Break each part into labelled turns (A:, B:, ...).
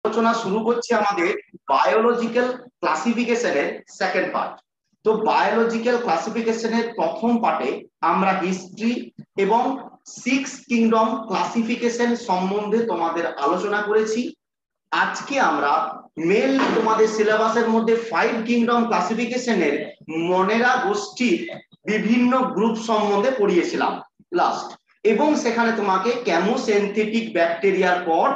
A: আলোচনা শুরু করছি আমাদের বায়োলজিক্যাল ক্লাসিফিকেশনের সেকেন্ড পার্ট। তো বায়োলজিক্যাল ক্লাসিফিকেশনের প্রথম পার্টে আমরা হিস্ট্রি এবং 6 কিংডম ক্লাসিফিকেশন সম্বন্ধে তোমাদের আলোচনা করেছি। আজকে আমরা মেইনলি তোমাদের সিলেবাসের মধ্যে 5 কিংডম ক্লাসিফিকেশনের মনেরা গোষ্ঠীর বিভিন্ন গ্রুপ সম্বন্ধে পড়িয়েছিলাম লাস্ট, এবং সেখানে তোমাকে কেমোসিনথেটিক ব্যাকটেরিয়ার পর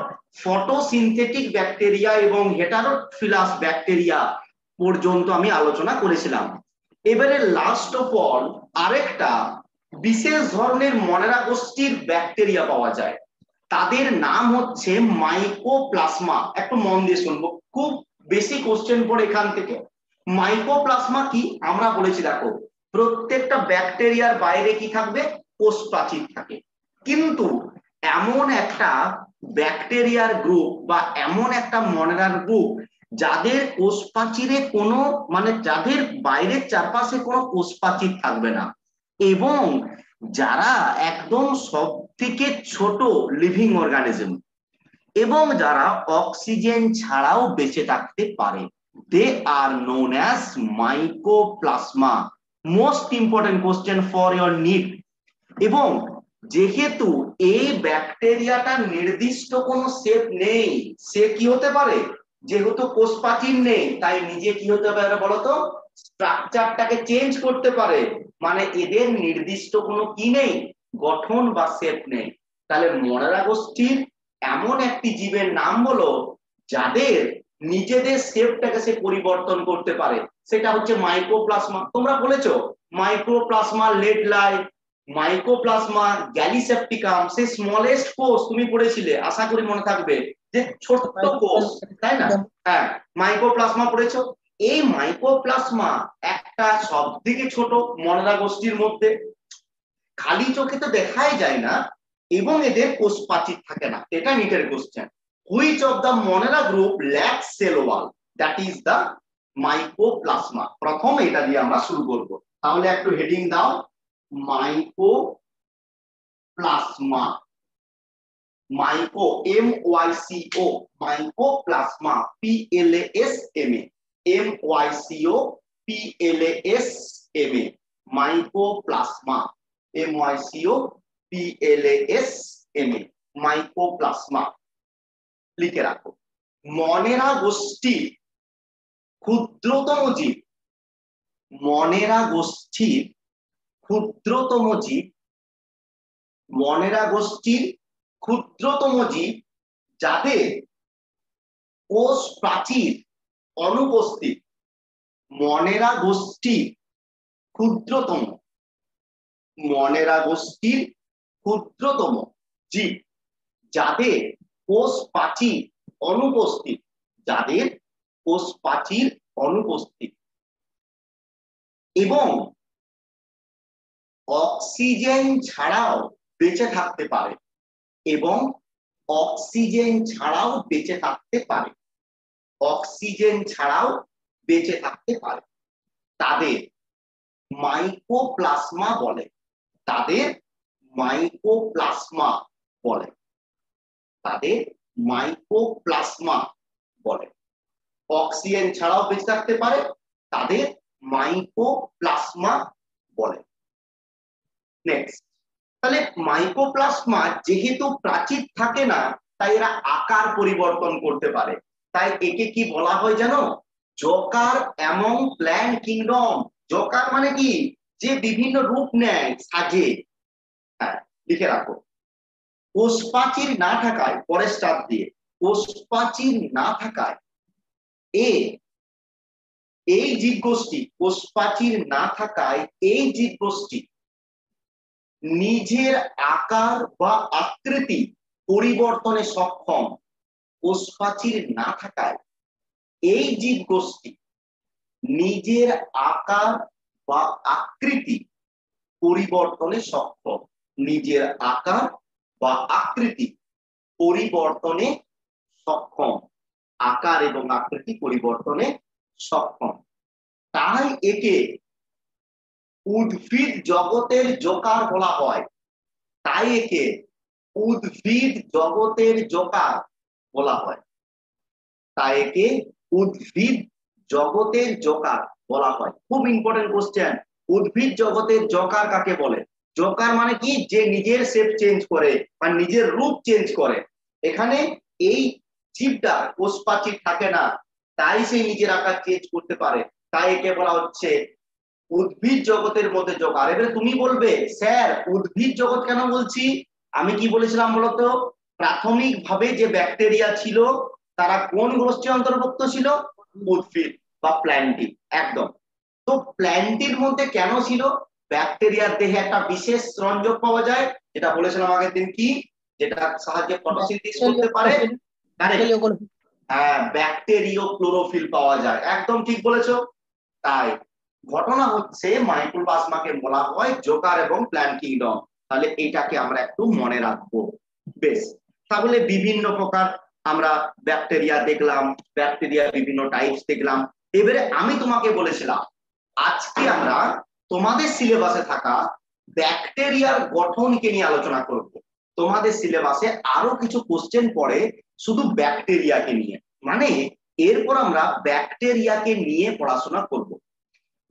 A: ফটোসিনথেটিক ব্যাকটেরিয়া এবং হেটারোফিলাস ব্যাকটেরিয়া পর্যন্ত আমি আলোচনা করেছিলাম। এবারে লাস্ট অফ অল আরেকটা বিশেষ ধরনের মনেরা গোষ্ঠীর ব্যাকটেরিয়া পাওয়া যায়, তাদের নাম হচ্ছে মাইকোপ্লাজমা। একটু মন দিয়ে শুনবো, খুব বেশি কোশ্চেন পড়ে এখান থেকে। মাইকোপ্লাজমা কি আমরা বলেছি, দেখো প্রত্যেকটা ব্যাকটেরিয়ার বাইরে কি থাকবে, কোষ প্রাচীর থাকে, কিন্তু এমন একটা ব্যাকটেরিয়ার গ্রুপ বা এমন একটা মনেরার গ্রুপ যাদের কোষ প্রাচীরে কোনো যাদের বাইরের চারপাশে কোনো কোষ প্রাচীর থাকবে না, এবং যারা একদম সব থেকে ছোট লিভিং অর্গানিজম, এবং যারা অক্সিজেন ছাড়াও বেঁচে থাকতে পারে, they are known as mycoplasma. Most important question for your need. এবং যেহেতু এই ব্যাকটেরিয়াটা নির্দিষ্ট কোনো শেপ নেই, সে কি হতে পারে, যেহেতু কোষ প্রাচীর নেই তাই নিজে কি হতে পারে বলতো, স্ট্রাকচারটাকে চেঞ্জ করতে পারে, মানে এদের নির্দিষ্ট কোনো কি নেই, গঠন বা শেপ নেই। তাহলে মনেরা গোষ্ঠীর এমন একটি জীবের নাম বলো যাদের নিজেদের শেপটাকে সে পরিবর্তন করতে পারে, সেটা হচ্ছে মাইকোপ্লাজমা। তোমরা বলেছো মাইক্রোপ্লাজমা লেডলাই, মাইকোপ্লাজমা গ্যালিসেপ্টিকাম, সেই স্মলেস্ট কোষ তুমি পড়েছিলে, আশা করি মনে থাকবে, যে ছোট্ট কোষ, তাই না? হ্যাঁ, মাইকোপ্লাজমা পড়েছো। এই মাইকোপ্লাজমা একটা সবথেকে ছোট মনেরা গোষ্ঠীর মধ্যে, খালি চোখে তো দেখাই যায় না, এবং এদের কোষ প্রাচীর থাকে না। এটা নিটের question. Which of the monera group lacks cell wall, that is the mycoplasma. প্রথম এটা দিয়ে আমরা শুরু করব, তাহলে একটু হেডিং দাও, mycoplasma. Myco M Y C O, mycoplasma P L A S M A, M Y C O P L A S M A, mycoplasma, M Y C O P L A S M A, mycoplasma লিখে রাখো। মনেরা গোষ্ঠীর ক্ষুদ্রতম জীব, মনেরা গোষ্ঠীর ক্ষুদ্রতম জীব, মনেরা গোষ্ঠীর ক্ষুদ্রতম জীব যাদের কোষ প্রাচীর অনুপস্থিত। মনেরা গোষ্ঠীর ক্ষুদ্রতম, মনেরা গোষ্ঠীর ক্ষুদ্রতম জীব যাদের কোষ প্রাচীর অনুপস্থিত, যাদের কোষ প্রাচীর অনুপস্থিত এবং অক্সিজেন ছাড়াও বেঁচে থাকতে পারে, এবং অক্সিজেন ছাড়াও বেঁচে থাকতে পারে, অক্সিজেন ছাড়াও বেঁচে থাকতে পারে, তাদের মাইকোপ্লাজমা বলে, তাদের মাইকোপ্লাজমা বলে, তাদের মাইকোপ্লাজমা বলে। অক্সিজেন ছাড়াও বেঁচে থাকতে পারে, তাদের মাইকোপ্লাজমা বলে। নেক্সট, তাহলে মাইকোপ্লাজমা যেহেতু প্রাচীর থাকে না, তাই এরা আকার পরিবর্তন করতে পারে, তাই একে কি বলা হয় জানো, Joker among plant kingdom. Joker মানে কি, যে বিভিন্ন রূপ নেয়, সাজে। হ্যাঁ, লিখে রাখো। কোষ প্রাচীর না থাকায়, পরের স্টার দিয়ে, কোষ প্রাচীর না থাকায় এই জীবগোষ্ঠী, কোষ প্রাচীর না থাকায় এই জীবগোষ্ঠী নিজের আকার বা আকৃতি পরিবর্তনে সক্ষম। কোষ প্রাচীর না থাকায় এই জীবগোষ্ঠী নিজের আকার বা আকৃতি পরিবর্তনে সক্ষম, নিজের আকার বা আকৃতি পরিবর্তনে সক্ষম, আকার এবং আকৃতি পরিবর্তনে সক্ষম। তাই একে উদ্ভিদ জগতের জোকার বলা হয়, তাই একে উদ্ভিদ জগতের জোকার বলা হয়। তাই একে উদ্ভিদ জগতের জোকার বলা হয়। খুব ইম্পর্টেন্ট কোশ্চেন, উদ্ভিদ জগতের জোকার কাকে বলে? জোকার মানে কি? যে নিজের শেপ চেঞ্জ করে বা নিজের রূপ চেঞ্জ করে। এখানে এই জীবটা কোষ প্রাচীর থাকে না, তাই সে নিজের আকার চেঞ্জ করতে পারে, তাই একে বলা হচ্ছে উদ্ভিদ জগতের মধ্যে জোকার। এবারে তুমি বলবে স্যার উদ্ভিদ জগৎ কেন বলছি? আমি কি বলেছিলাম বলতো? প্রাথমিকভাবে যে ব্যাকটেরিয়া ছিল তারা কোন গোষ্ঠীর অন্তর্ভুক্ত ছিল? উদ্ভিদ বা প্ল্যান্টি, একদম। তো প্ল্যান্টির মধ্যে কেন ছিল? ব্যাকটেরিয়ার দেহে একটা বিশেষ রঞ্জক পাওয়া যায়, যেটা বলেছিলাম আগের দিন, কি যেটা সাহায্যে ফটোসিনথেসিস করতে পারে। হ্যাঁ, ব্যাকটেরিও ক্লোরোফিল পাওয়া যায়, একদম ঠিক বলেছো। তাই ঘটনা হচ্ছে মাইক্রোপ্লাজমাকে বলা হয় জোকার এবং প্ল্যান্ট কিংডম। তাহলে এটাকে আমরা একটু মনে রাখবো। বেশ, তাহলে বিভিন্ন প্রকার আমরা ব্যাকটেরিয়া দেখলাম, ব্যাকটেরিয়া বিভিন্ন টাইপস দেখলাম। এবারে আমি তোমাকে বলেছিলাম আজকে আমরা তোমাদের সিলেবাসে থাকা ব্যাকটেরিয়ার গঠনকে নিয়ে আলোচনা করব। তোমাদের সিলেবাসে আরো কিছু কোশ্চেন পড়ে শুধু ব্যাকটেরিয়াকে নিয়ে, মানে এরপর আমরা ব্যাকটেরিয়াকে নিয়ে পড়াশোনা করব।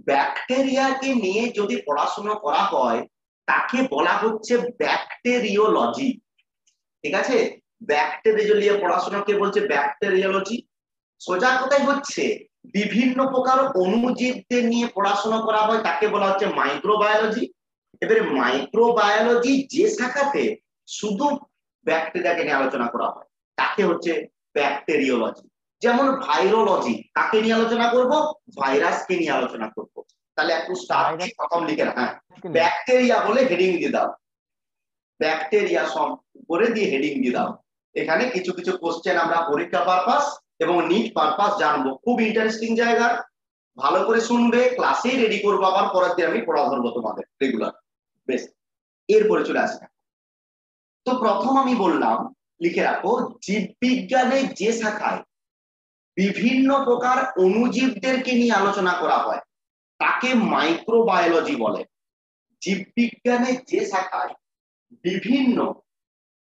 A: ব্যাকটেরিয়াকে নিয়ে যদি পড়াশোনা করা হয় তাকে বলা হচ্ছে ব্যাকটেরিওলজি। ঠিক আছে, ব্যাকটেরিয়া নিয়ে পড়াশোনাকে বলছে ব্যাকটেরিওলজি। সোজা কথাই হচ্ছে বিভিন্ন প্রকার অণুজীবদের নিয়ে পড়াশোনা করা হয় তাকে বলা হচ্ছে মাইক্রোবায়োলজি। এবারে মাইক্রোবায়োলজি যে শাখাতে শুধু ব্যাকটেরিয়াকে নিয়ে আলোচনা করা হয় তাকে হচ্ছে ব্যাকটেরিওলজি। যেমন ভাইরোলজি, কাকে নিয়ে আলোচনা করব? ভাইরাসকে নিয়ে আলোচনা করব। তাহলে একটু স্টার্ট প্রথম লিখে না, হ্যাঁ ব্যাকটেরিয়া বলে হেডিং দিয়ে দাও, ব্যাকটেরিয়া সব উপরে দিয়ে হেডিং দিয়ে দাও। এখানে কিছু কিছু কোশ্চেন আমরা পরীক্ষা পারপাস এবং নিট পারপাস জানবো, খুব ইন্টারেস্টিং জায়গা। ভালো করে শুনবে, ক্লাসেই রেডি করবো, আবার পরের দিন আমি পড়া ধরবো তোমাদের রেগুলার। বেশ, এরপরে চলে আসবে। তো প্রথম আমি বললাম, লিখে রাখো, জীববিজ্ঞানের যে শাখায় বিভিন্ন প্রকার অণুজীবদেরকে নিয়ে আলোচনা করা হয় তাকে মাইক্রোবায়োলজি বলে। জীববিজ্ঞানের যে শাখায় বিভিন্ন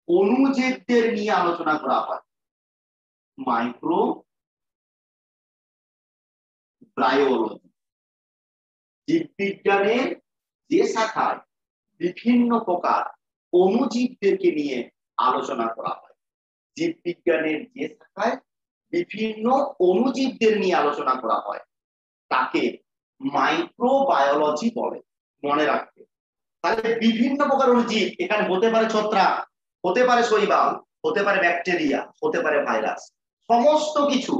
A: অণুজীবদের নিয়ে আলোচনা করা হয় মাইক্রোবায়োলজি। জীববিজ্ঞানের যে শাখায় বিভিন্ন প্রকার অণুজীবদেরকে নিয়ে আলোচনা করা হয়, জীববিজ্ঞানের যে শাখায় বিভিন্ন অণুজীবদের নিয়ে আলোচনা করা হয় তাকে মাইক্রোবায়োলজি বলে। মনে রাখবে। তাহলে বিভিন্ন প্রকার অণুজীব, এখানে হতে পারে ছত্রাক, হতে পারে শৈবাল, হতে পারে ব্যাকটেরিয়া, হতে পারে ভাইরাস, সমস্ত কিছু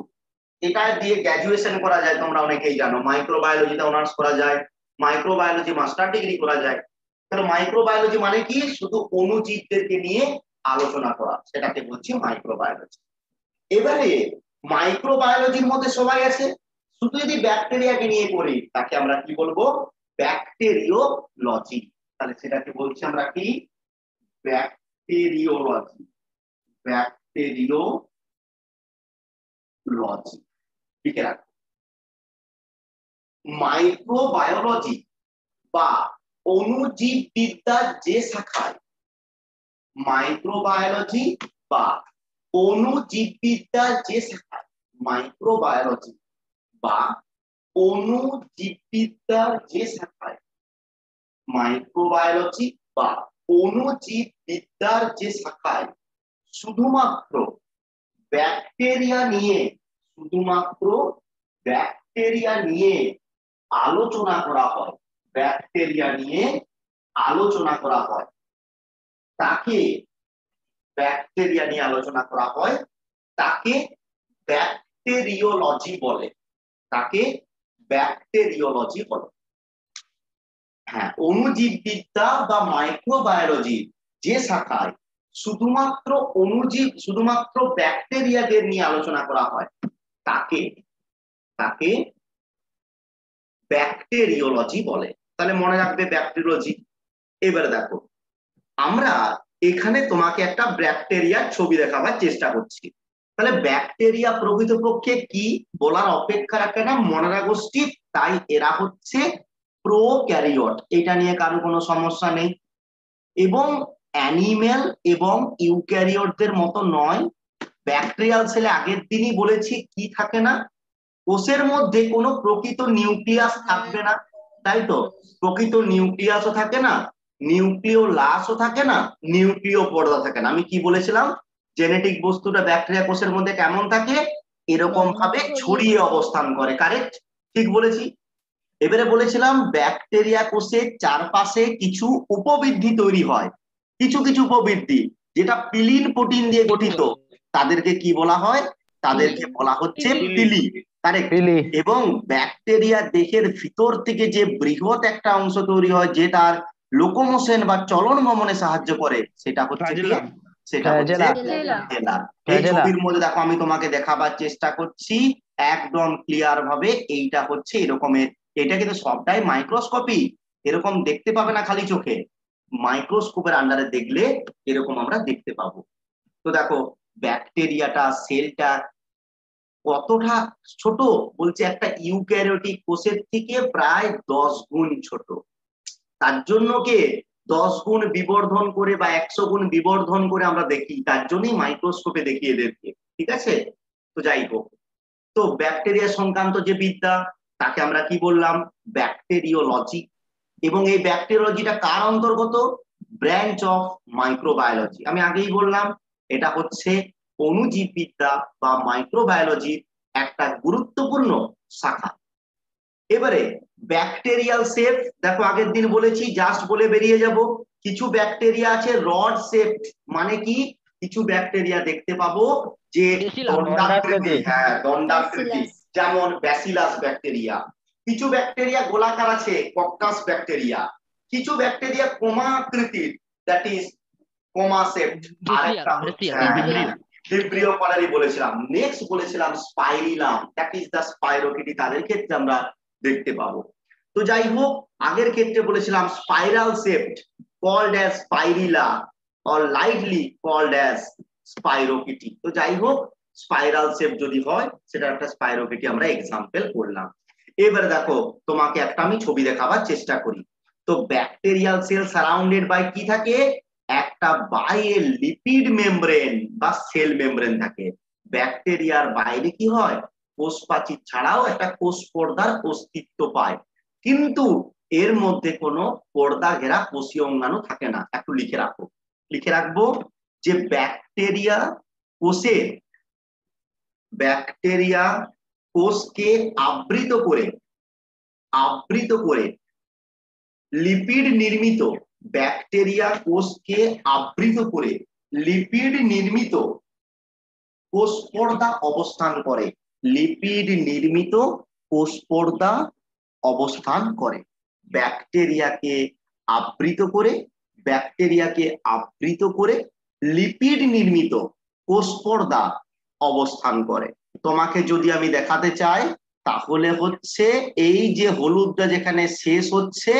A: এটা দিয়ে গ্র্যাজুয়েশন করা যায়, তোমরা অনেকেই জানো। মাইক্রোবায়োলজিতে অনার্স করা যায়, মাইক্রোবায়োলজি মাস্টার ডিগ্রি করা যায়। তাহলে মাইক্রোবায়োলজি মানে কি? শুধু অণুজীবদেরকে নিয়ে আলোচনা করা, সেটাকে বলছি মাইক্রোবায়োলজি। এবারে মাইক্রোবায়োলজির মধ্যে সবাই আছে, শুধু যদি ব্যাকটেরিয়াকে নিয়ে করি তাকে আমরা কি বলবো? ব্যাকটেরিওলজি। তাহলে সেটাকে বলছি আমরা কি? ব্যাকটেরিওলজি। ব্যাকটেরিওলজি লিখে রাখো। মাইক্রোবায়োলজি বা অণুজীববিদ্যার যে শাখায়, মাইক্রোবায়োলজি বা অণুজীববিদ্যার যে শাখায়, মাইক্রোবায়োলজি বা অণুজীববিদ্যার যে শাখায়, মাইক্রোবায়োলজি বা অণুজীববিদ্যার যে শাখায় শুধুমাত্র ব্যাকটেরিয়া নিয়ে, শুধুমাত্র ব্যাকটেরিয়া নিয়ে আলোচনা করা হয়, ব্যাকটেরিয়া নিয়ে আলোচনা করা হয় তাকে, ব্যাকটেরিয়া নিয়ে আলোচনা করা হয় তাকে ব্যাকটেরিওলজি বলে, তাকে ব্যাকটেরিওলজি বলে। হ্যাঁ, অণুজীববিদ্যা বা মাইক্রোবায়োলজি যে শাখায় শুধুমাত্র অণুজীব, শুধুমাত্র ব্যাকটেরিয়াদের নিয়ে আলোচনা করা হয় তাকে, তাকে ব্যাকটেরিওলজি বলে। তাহলে মনে রাখবে ব্যাকটেরিওলজি। এবারে দেখো, আমরা এখানে তোমাকে একটা ব্যাকটেরিয়ার ছবি দেখাবার চেষ্টা করছি। তাহলে ব্যাকটেরিয়া প্রকৃতপক্ষে কি বলার অপেক্ষা রাখে না, মনের গোষ্ঠী, তাই এরা হচ্ছে প্রোক্যারিওট, এটা নিয়ে কারো কোনো সমস্যা নেই। এবং অ্যানিমেল এবং ইউক্যারিওটদের মতো নয়, ব্যাকটেরিয়াল সেলে আগের দিনই বলেছি কি থাকে না, কোষের মধ্যে কোনো প্রকৃত নিউক্লিয়াস থাকবে না, তাই তো? প্রকৃত নিউক্লিয়াসও থাকে না, নিউক্লিয় লাশও থাকে না, নিউক্লিয় পর্দা থাকে না। আমি কি বলেছিলাম, জেনেটিক বস্তুটা ব্যাকটেরিয়া কোষের মধ্যে কেমন থাকে, এরকম ভাবে ছড়িয়ে অবস্থান করে, কারেক্ট? ঠিক বলেছি। এবারে বলেছিলাম ব্যাকটেরিয়া কোষের চারপাশে কিছু উপবৃদ্ধি তৈরি হয়, কিছু কিছু উপবৃদ্ধি যেটা পিলিন প্রোটিন দিয়ে গঠিত, তাদেরকে কি বলা হয়, তাদেরকে বলা হচ্ছে পিলি, কারেক্ট? এবং ব্যাকটেরিয়া দেহের ভিতর থেকে যে বৃহৎ একটা অংশ তৈরি হয় যে তার লোকোমোশন বা চলন গমনে সাহায্য করে, সেটা হচ্ছে কি, সেটা হচ্ছে জেলার। এই ছবির মধ্যে দেখো আমি তোমাকে দেখাবার চেষ্টা করছি একদম ক্লিয়ার ভাবে, এইটা হচ্ছে এরকমের, এটা কিন্তু সবটাই মাইক্রোস্কোপি, এরকম দেখতে পাবে না খালি চোখে, মাইক্রোস্কোপের আন্ডারে দেখলে এরকম আমরা দেখতে পাবো। তো দেখো ব্যাকটেরিয়াটা সেলটা কতটা ছোট, বলছে একটা ইউক্যারিওটিক কোষের থেকে প্রায় 10 গুণ ছোট। তার জন্য কে 10 গুণ বিবর্ধন করে বা 100 গুণ বিবর্ধন করে আমরা দেখি, তার জন্যই মাইক্রোস্কোপে দেখি এদেরকে, ঠিক আছে? তো যাই হোক, তো ব্যাকটেরিয়া সংক্রান্ত যে বিদ্যা তাকে আমরা কি বললাম, ব্যাকটেরিওলজি। এবং এই ব্যাকটেরিওলজিটা কার অন্তর্গত, ব্রাঞ্চ অফ মাইক্রোবায়োলজি। আমি আগেই বললাম এটা হচ্ছে অণুজীববিদ্যা বা মাইক্রোবায়োলজির একটা গুরুত্বপূর্ণ শাখা। এবারে ব্যাকটেরিয়াল শেপ, দেখো আগের দিন বলেছি, জাস্ট বলে বেরিয়ে যাব, কিছু ব্যাকটেরিয়া আছে রড শেপ, মানে কি, কিছু ব্যাকটেরিয়া দেখতে পাবো যে দণ্ডাকৃতি, হ্যাঁ দণ্ডাকৃতি, যেমন ব্যাসিলাস ব্যাকটেরিয়া। কিছু ব্যাকটেরিয়া গোলাকার আছে, কক্কাস ব্যাকটেরিয়া। কিছু ব্যাকটেরিয়া কোমাকৃতির, দ্যাট ইজ কোমা শেপড। আরেকটা ভিব্রিও কলারি বলেছিলাম। নেক্সট বলেছিলাম spirillum, that is the spirochete, তাদের ক্ষেত্রে আমরা দেখতে পাবো। তো যাই হোক, আগের ক্ষেত্রে বলেছিলাম spiral shaped called as spirilla or lightly called as spirochete. তো যাই হোক, স্পাইরাল শেপ যদি হয় সেটা একটা স্পাইরোকিটি আমরা এক্সাম্পল করলাম। এবারে দেখো তোমাকে একটা আমি ছবি দেখাবার চেষ্টা করি। তো ব্যাকটেরিয়াল সেল সারাউন্ডেড বাই কি থাকে, একটা বাইরে লিপিড মেমব্রেন বা সেল মেমব্রেন থাকে। ব্যাকটেরিয়ার বাইরে কি হয়, কোষ প্রাচীর ছাড়াও একটা কোষ পর্দার অস্তিত্ব পায়, কিন্তু এর মধ্যে কোনো পর্দা ঘেরা কোষীয় অঙ্গাণু থাকে না। একটু লিখে রাখো, লিখে রাখবো যে ব্যাকটেরিয়া কোষে, ব্যাকটেরিয়া কোষকে আবৃত করে, আবৃত করে লিপিড নির্মিত, ব্যাকটেরিয়া কোষকে আবৃত করে লিপিড নির্মিত কোষ পর্দা অবস্থান করে, লিপিড নির্মিত কোষ পর্দা অবস্থান করে। ব্যাকটেরিয়াকে আবৃত করে, ব্যাকটেরিয়াকে আবৃত করে লিপিড নির্মিত কোষ পর্দা অবস্থান করে। তোমাকে যদি আমি দেখাতে চাই তাহলে হচ্ছে এই যে হলুদটা যেখানে শেষ হচ্ছে,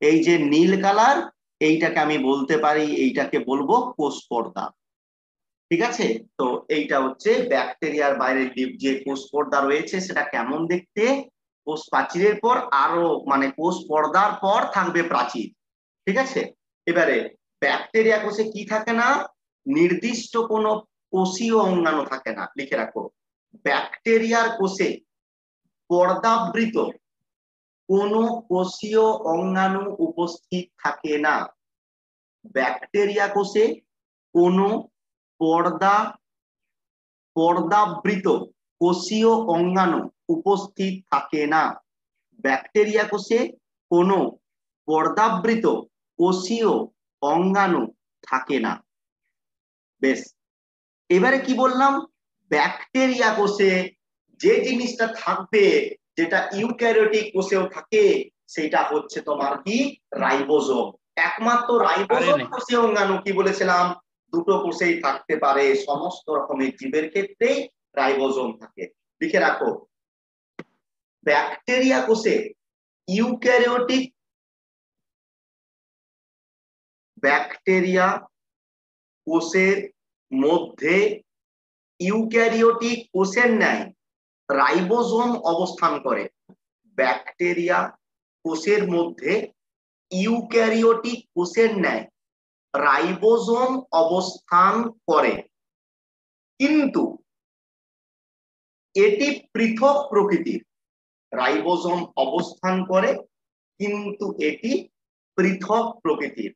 A: এই যে নীল কালার, এইটাকে আমি বলতে পারি, এইটাকে বলবো কোষ পর্দা, ঠিক আছে? তো এইটা হচ্ছে ব্যাকটেরিয়ার বাইরে যে কোষ পর্দা রয়েছে সেটা কেমন দেখতে, কোষ প্রাচীরের পর আরো মানে কোষ পর্দার পর থাকবে প্রাচীর, ঠিক আছে? এবারে ব্যাকটেরিয়া কোষে কি থাকে না, নির্দিষ্ট কোনো কোষীয় অঙ্গাণু থাকে না, লিখে রাখো, ব্যাকটেরিয়ার কোষে পর্দাবৃত কোনো কোষীয় অঙ্গাণু উপস্থিত থাকে না। ব্যাকটেরিয়া কোষে কোনো পর্দাবৃত কোষীয় অঙ্গাণু উপস্থিত থাকে না। ব্যাকটেরিয়া কোষে কোনো পর্দাবৃত কোষীয় অঙ্গাণু থাকে না। বেশ, এবারে কি বললাম, ব্যাকটেরিয়া কোষে যে জিনিসটা থাকবে, যেটা ইউক্যারিওটিক কোষেও থাকে, সেটা হচ্ছে তোমার কি, রাইবোজোম। একমাত্র রাইবোজোম কোষীয় অঙ্গাণু কি বলেছিলাম, দুটো কোষেই থাকতে পারে, সমস্ত রকমের জীবের ক্ষেত্রেই রাইবোজোম থাকে। লিখে রাখো, ব্যাকটেরিয়া কোষে ইউক্যারিওটিক, ব্যাকটেরিয়া কোষের মধ্যে ইউক্যারিওটিক কোষের ন্যায় রাইবোজোম অবস্থান করে। ব্যাকটেরিয়া কোষের মধ্যে ইউক্যারিওটিক কোষের ন্যায় রাইবোজোম অবস্থান করে, কিন্তু এটি পৃথক প্রকৃতির, রাইবোজোম অবস্থান করে কিন্তু এটি পৃথক প্রকৃতির।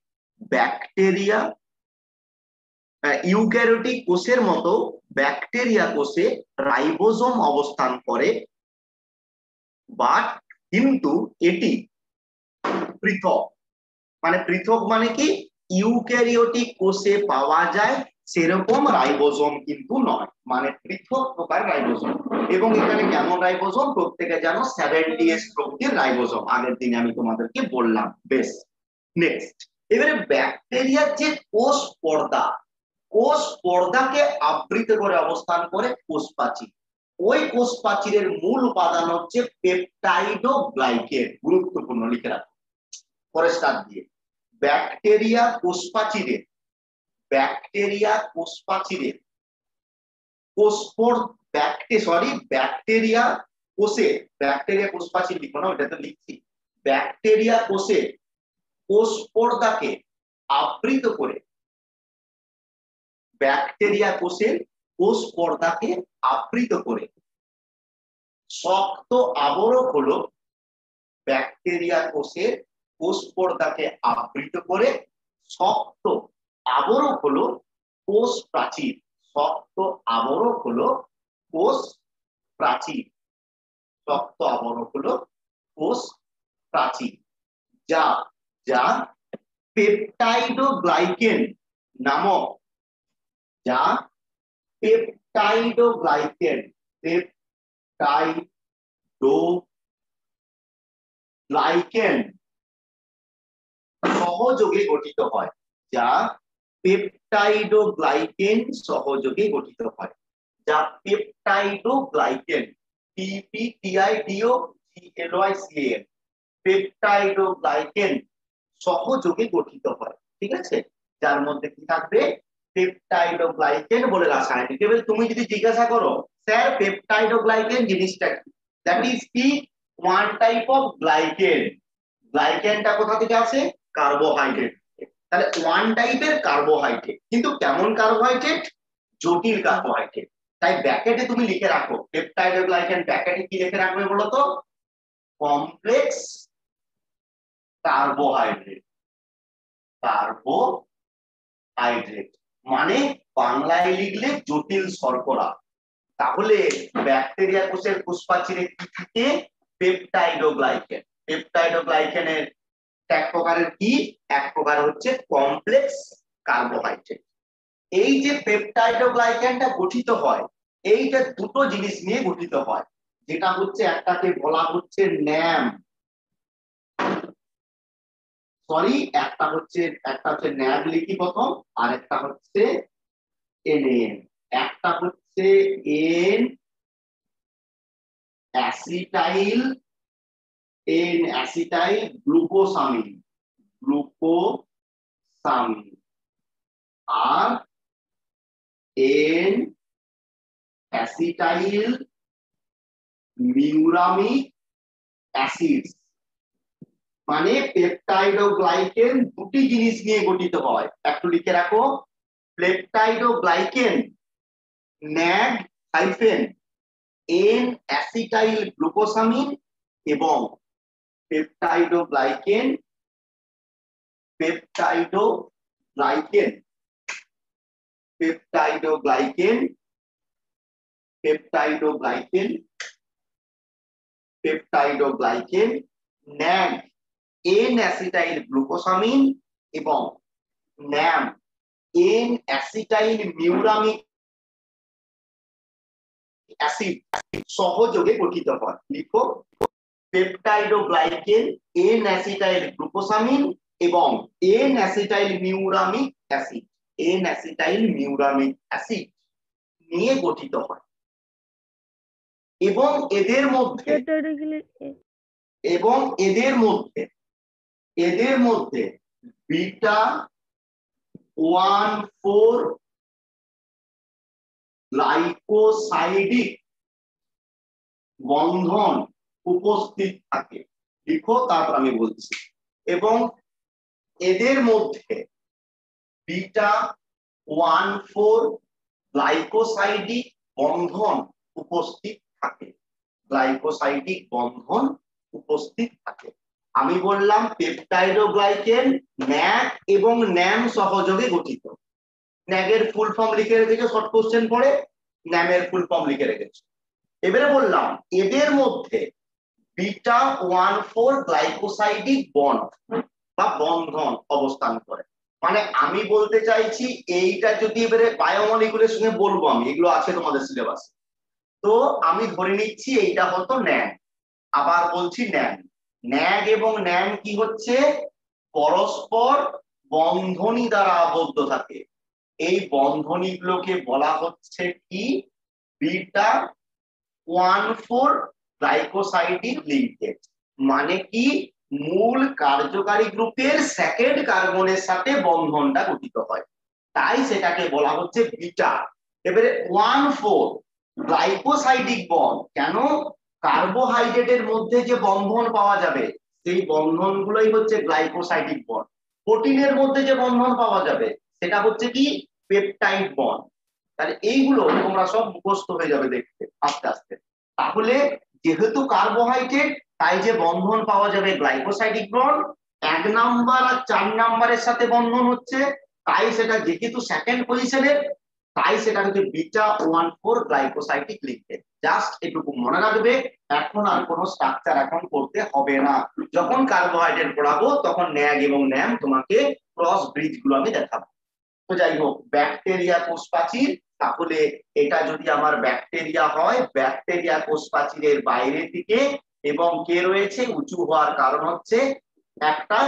A: ব্যাকটেরিয়া ইউক্যারিওটিক কোষের মতো ব্যাকটেরিয়া কোষে রাইবোজোম অবস্থান করে, বাট কিন্তু এটি পৃথক। মানে পৃথক মানে কি, ইউক্যারিওটিক কোষে পাওয়া যায় সেরকম রাইবোজোম কিন্তু নয়, মানে পৃথক প্রকার রাইবোজোম। এবং এখানে কেমন রাইবোজোম প্রত্যেকে জানো, 70S প্রকৃতির রাইবোজোম, আগের দিনে আমি তোমাদেরকে বললাম। বেশ, নেক্সট, এবারে ব্যাকটেরিয়ার যে কোষ পর্দা, কোষ পর্দাকে আবৃত করে অবস্থান করে কোষ প্রাচীর। ওই কোষ প্রাচীরের মূল উপাদান হচ্ছে পেপটাইডোগ্লাইকেন। গুরুত্বপূর্ণ, লিখে রাখো পরে স্টার দিয়ে। ব্যাকটেরিয়া কোষ প্রাচীরের, ব্যাকটেরিয়া কোষ প্রাচীরের ব্যাকটেরিয়া কোষে, ব্যাকটেরিয়া কোষ প্রাচীর লিখো না, ওটা তো লিখছি। ব্যাকটেরিয়া কোষে কোষ পর্দাকে আবৃত করে, ব্যাকটেরিয়া কোষের কোষ পর্দাকে আবৃত করে শক্ত আবরক হলো, ব্যাকটেরিয়া কোষের কোষ পর্দাকে আবৃত করে শক্ত আবরক হলো কোষ প্রাচীর। শক্ত আবরক হলো কোষ প্রাচীর, শক্ত আবরক হলো কোষ প্রাচীর, যা যা পেপটাইডোগ্লাইকেন নামক, যা পেপটাইডোগ্লাইকেন, পেপটাইডোগ্লাইকেন সহযোগে গঠিত হয়, যা পেপটাইডোগ্লাইকেন সহযোগে গঠিত হয়, যা পেপটাইডোগ্লাইকেন, PPTIDOGLYCAN, পেপটাইডোগ্লাইকেন সহযোগে গঠিত হয়। ঠিক আছে, যার মধ্যে কি থাকবে, পেপটাইডোগ্লাইকেন বলে রাসায়নিক। এবার তুমি যদি জিজ্ঞাসা করো স্যার পেপটাইডোগ্লাইকেন জিনিসটা কি, দ্যাট ইজ কি ওয়ান টাইপ অফ গ্লাইকেন। গ্লাইকেনটা কোথা থেকে আসে, কার্বোহাইড্রেট। তাহলে ওয়ান টাইপের কার্বোহাইড্রেট, কিন্তু কেমন কার্বোহাইড্রেট, জটিল কার্বোহাইড্রেট। তাই ব্র্যাকেটে তুমি লিখে রাখো পেপটাইডোগ্লাইকেন, ব্র্যাকেটে কি লিখে রাখবে বলো তো, কমপ্লেক্স কার্বোহাইড্রেট। কার্বোহাইড্রেট মানে বাংলায় লিখলে জটিল শর্করা। তাহলে ব্যাকটেরিয়া কোষের কোষ প্রাচীরে কি থাকে, পেপটাইডোগ্লাইকেন। পেপটাইডোগ্লাইকেনের এক প্রকারের কি, এক প্রকার হচ্ছে কমপ্লেক্স কার্বোহাইড্রেট। এই যে পেপটাইডোগ্লাইকেনটা গঠিত হয়, এইটা দুটো জিনিস নিয়ে গঠিত হয়, যেটা হচ্ছে একটাকে বলা হচ্ছে ন্যাম, একটা হচ্ছে ন্যাব লিখি প্রথম, আর একটা হচ্ছে এনএন। একটা হচ্ছে এন অ্যাসিটাইল গ্লুকোসামিন, আর এন অ্যাসিটাইল মিউরামিক অ্যাসিড। মানে পেপটাইডোগ্লাইকেন দুটি জিনিস নিয়ে গঠিত হয়, একটু লিখে রাখো। Peptidoglycan NAG hyphen N acetyl glucosamine, এবং peptidoglycan peptidoglycan peptidoglycan peptidoglycan peptidoglycan NAG N acetyl glucosamine এবং NAM N acetyl muramic acid সহযোগে গঠিত হয়। লিখো পেপটাইডোগ্লাইকেন এন অ্যাসিটাইল গ্লুকোসামিন এবং N acetyl muramic acid, N acetyl muramic acid নিয়ে গঠিত হয়। এবং এদের মধ্যে বিটা 1,4 গ্লাইকোসাইডিক বন্ধন উপস্থিত থাকে। লিখো, তারপর আমি বলছি। এবং এদের মধ্যে বিটা 1,4 গ্লাইকোসাইডিক বন্ধন উপস্থিত থাকে, গ্লাইকোসাইডিক বন্ধন উপস্থিত থাকে। আমি বললাম পেপটাইডোগ্লাইকেন ন্যাগ এবং ন্যাম সহযোগে গঠিত। ন্যাগের ফুল ফর্ম লিখে রেখেছো, শর্ট কোশ্চেন পড়ে ন্যামের ফুল ফর্ম লিখে রেখেছো। এবারে বললাম এদের মধ্যে বিটা 1,4 গ্লাইকোসাইডিক বন্ড বা বন্ধন অবস্থান করে। মানে আমি বলতে চাইছি এইটা যদি এবারে বায়োমলিকুলের সঙ্গে বলবো, আমি এগুলো আছে তোমাদের সিলেবাসে, তো আমি ধরে নিচ্ছি এইটা হতো ন্যাম। আবার বলছি ন্যাম, ন্যাগ এবং ন্যাম কি হচ্ছে, পরস্পর বন্ধনী দ্বারা আবদ্ধ থাকে। এই বন্ধনীগুলোকে বলা হচ্ছে কি, বিটা 1,4 গ্লাইকোসাইডিক লিঙ্কেজ। মানে কি, মূল কার্যকারী গ্রুপের সেকেন্ড কার্বনের সাথে বন্ধনটা গঠিত হয়, তাই সেটাকে বলা হচ্ছে বিটা। এবারে 1,4 গ্লাইকোসাইডিক বন্ড, কেন, কার্বোহাইড্রেটের মধ্যে যে বন্ধন পাওয়া যাবে সেই বন্ধনগুলোই হচ্ছে গ্লাইকোসাইডিক বন্ড। প্রোটিনের মধ্যে যে বন্ধন পাওয়া যাবে সেটা হচ্ছে কি, পেপটাইড বন্ড। তাহলে এইগুলো তোমরা সব মুখস্থ হয়ে যাবে দেখতে আস্তে আস্তে। তাহলে যেহেতু কার্বোহাইড্রেট, তাই যে বন্ধন পাওয়া যাবে গ্লাইকোসাইডিক বন্ড, 1 নাম্বার আর 4 নাম্বারের সাথে বন্ধন হচ্ছে, তাই সেটা যেহেতু সেকেন্ড পজিশনের, তাই সেটা হচ্ছে বিটা 1,4 গ্লাইকোসাইডিক লিঙ্কেজ। জাস্ট এটুকু মনে রাখবে, এখন আর কোনো স্ট্রাকচার এখন করতে হবে না। যখন কার্বোহাইড্রেট পড়াবো তখন ন্যাগ এবং ন্যাম তোমাকে ক্রস ব্রিজ গুলো আমি দেখাবো। তো যাই হোক, ব্যাকটেরিয়া কোষ প্রাচীর, তাহলে এটা যদি আমার ব্যাকটেরিয়া হয়, ব্যাকটেরিয়া কোষ প্রাচীরের বাইরে থেকে এবং কে রয়েছে, উঁচু হওয়ার কারণ হচ্ছে একটা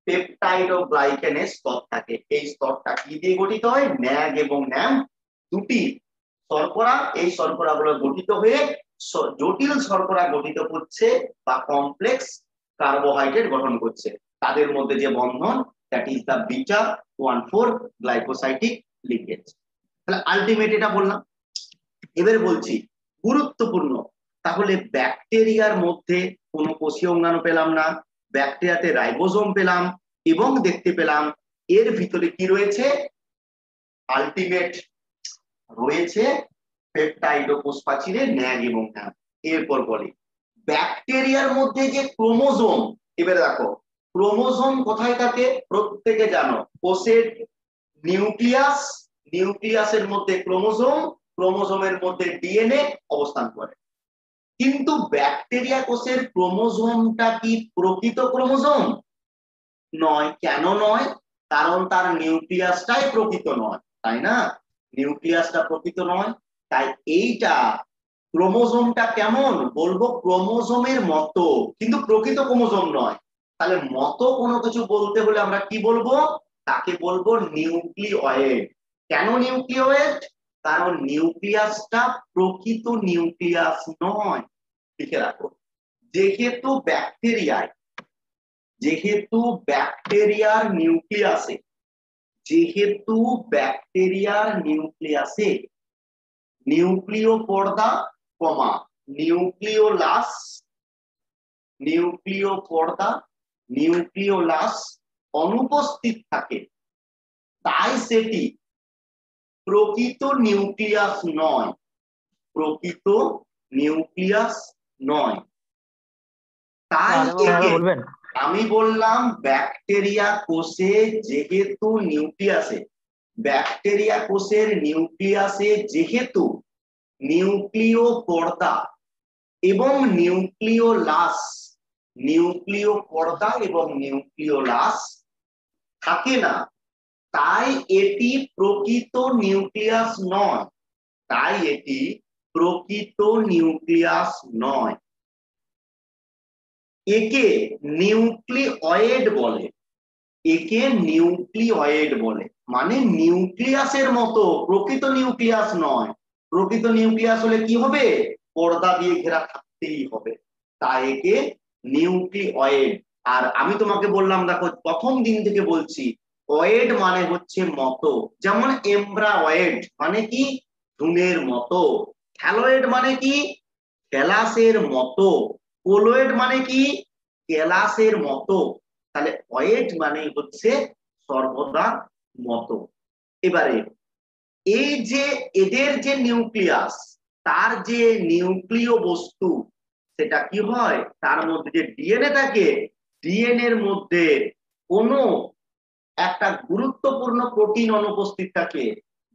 A: পেপটাইড ও গ্লাইকেনের স্তর থাকে। এই স্তরটা কি দিয়ে গঠিত হয়, ন্যাগ এবং ন্যাম দুটি শর্করা, এই শর্করাগুলো গঠিত হয়ে জটিল শর্করা গঠিত করছে বা কমপ্লেক্স কার্বোহাইড্রেট গঠন করছে। তাদের মধ্যে যে বন্ধন, that is the beta 1,4 glycosidic linkage. তাহলে আলটিমেট এটা বললাম। এবার বলছি গুরুত্বপূর্ণ, তাহলে ব্যাকটেরিয়ার মধ্যে কোনো কোষীয় অঙ্গাণু পেলাম না, ব্যাকটেরিয়াতে রাইবোজোম পেলাম এবং দেখতে পেলাম এর ভিতরে কি রয়েছে, আলটিমেট রয়েছে পেপটাইড ও কোষ প্রাচীরে ন্যাগ এবং ন্যাম। এরপর বলি ব্যাকটেরিয়ার মধ্যে যে ক্রোমোজোম, এবারে দেখো ক্রোমোজোম কোথায় থাকে, প্রত্যেকে জানো, কোষের নিউক্লিয়াস, নিউক্লিয়াসের মধ্যে ক্রোমোজোম, ক্রোমোজোমের মধ্যে ডিএনএ অবস্থান করে। কিন্তু ব্যাকটেরিয়া কোষের ক্রোমোজোমটা কি প্রকৃত ক্রোমোজোম নয়। কেন নয়, কারণ তার নিউক্লিয়াসটাই প্রকৃত নয়, তাই না, নিউক্লিয়াসটা প্রকৃত নয়। তাই এইটা ক্রোমোজোমটা কেমন বলবো, ক্রোমোজোমের মতো, কিন্তু প্রকৃত ক্রোমোজোম নয়। তাহলে মতো কোনো কিছু বলতে হলে আমরা কি বলবো, তাকে বলবো নিউক্লিওয়েড। কেন নিউক্লিওয়েড, কারণ নিউক্লিয়াসটা প্রকৃত নিউক্লিয়াস নয়। লিখে রাখো, যেহেতু ব্যাকটেরিয়ায়, যেহেতু ব্যাকটেরিয়ার নিউক্লিয়াসে, যেহেতু ব্যাকটেরিয়ার নিউক্লিয়াসে নিউক্লিয় পর্দা কমা নিউক্লিওলাস, নিউক্লিয় পর্দা নিউক্লিওলাস অনুপস্থিত থাকে, তাই সেটি প্রকৃত নিউক্লিয়াস নয়, প্রকৃত নিউক্লিয়াস নয়। তাই একে আমি বললাম ব্যাকটেরিয়া কোষে যেহেতু নিউক্লিয়াসে, ব্যাকটেরিয়া কোষের নিউক্লিয়াসে যেহেতু নিউক্লিয় পর্দা এবং নিউক্লিওলাস, নিউক্লিয় পর্দা এবং নিউক্লিওলাস থাকে না, তাই এটি প্রকৃত নিউক্লিয়াস নয়, তাই এটি প্রকৃত নিউক্লিয়াস নয়। একে নিউক্লিওয়েড বলে, একে নিউক্লিওয়েড বলে, মানে নিউক্লিয়াসের মতো, প্রকৃত নিউক্লিয়াস নয়। প্রকৃত নিউক্লিয়াস হলে কি হবে, পর্দা দিয়ে ঘেরা থাকতেই হবে, তাই একে নিউক্লিওয়েড। আর আমি তোমাকে বললাম, দেখো প্রথম দিন থেকে বলছি, ওয়েড মানে হচ্ছে মতো, যেমন এমব্রাওয়েড মানে কি, ভ্রূণের মতো, থ্যালয়েড মানে কি, ক্যালাসের মতো, কোলয়েড মানে কি, ক্যালাসের মতো। তাহলে ওয়েড মানে হচ্ছে সর্বদা মতো। এবারে এই যে এদের যে নিউক্লিয়াস, তার যে নিউক্লিয় বস্তু, সেটা কি হয়, তার মধ্যে যে ডিএনএ থাকে, ডিএনএ এর মধ্যে কোনো একটা গুরুত্বপূর্ণ প্রোটিন অনুপস্থিত থাকে।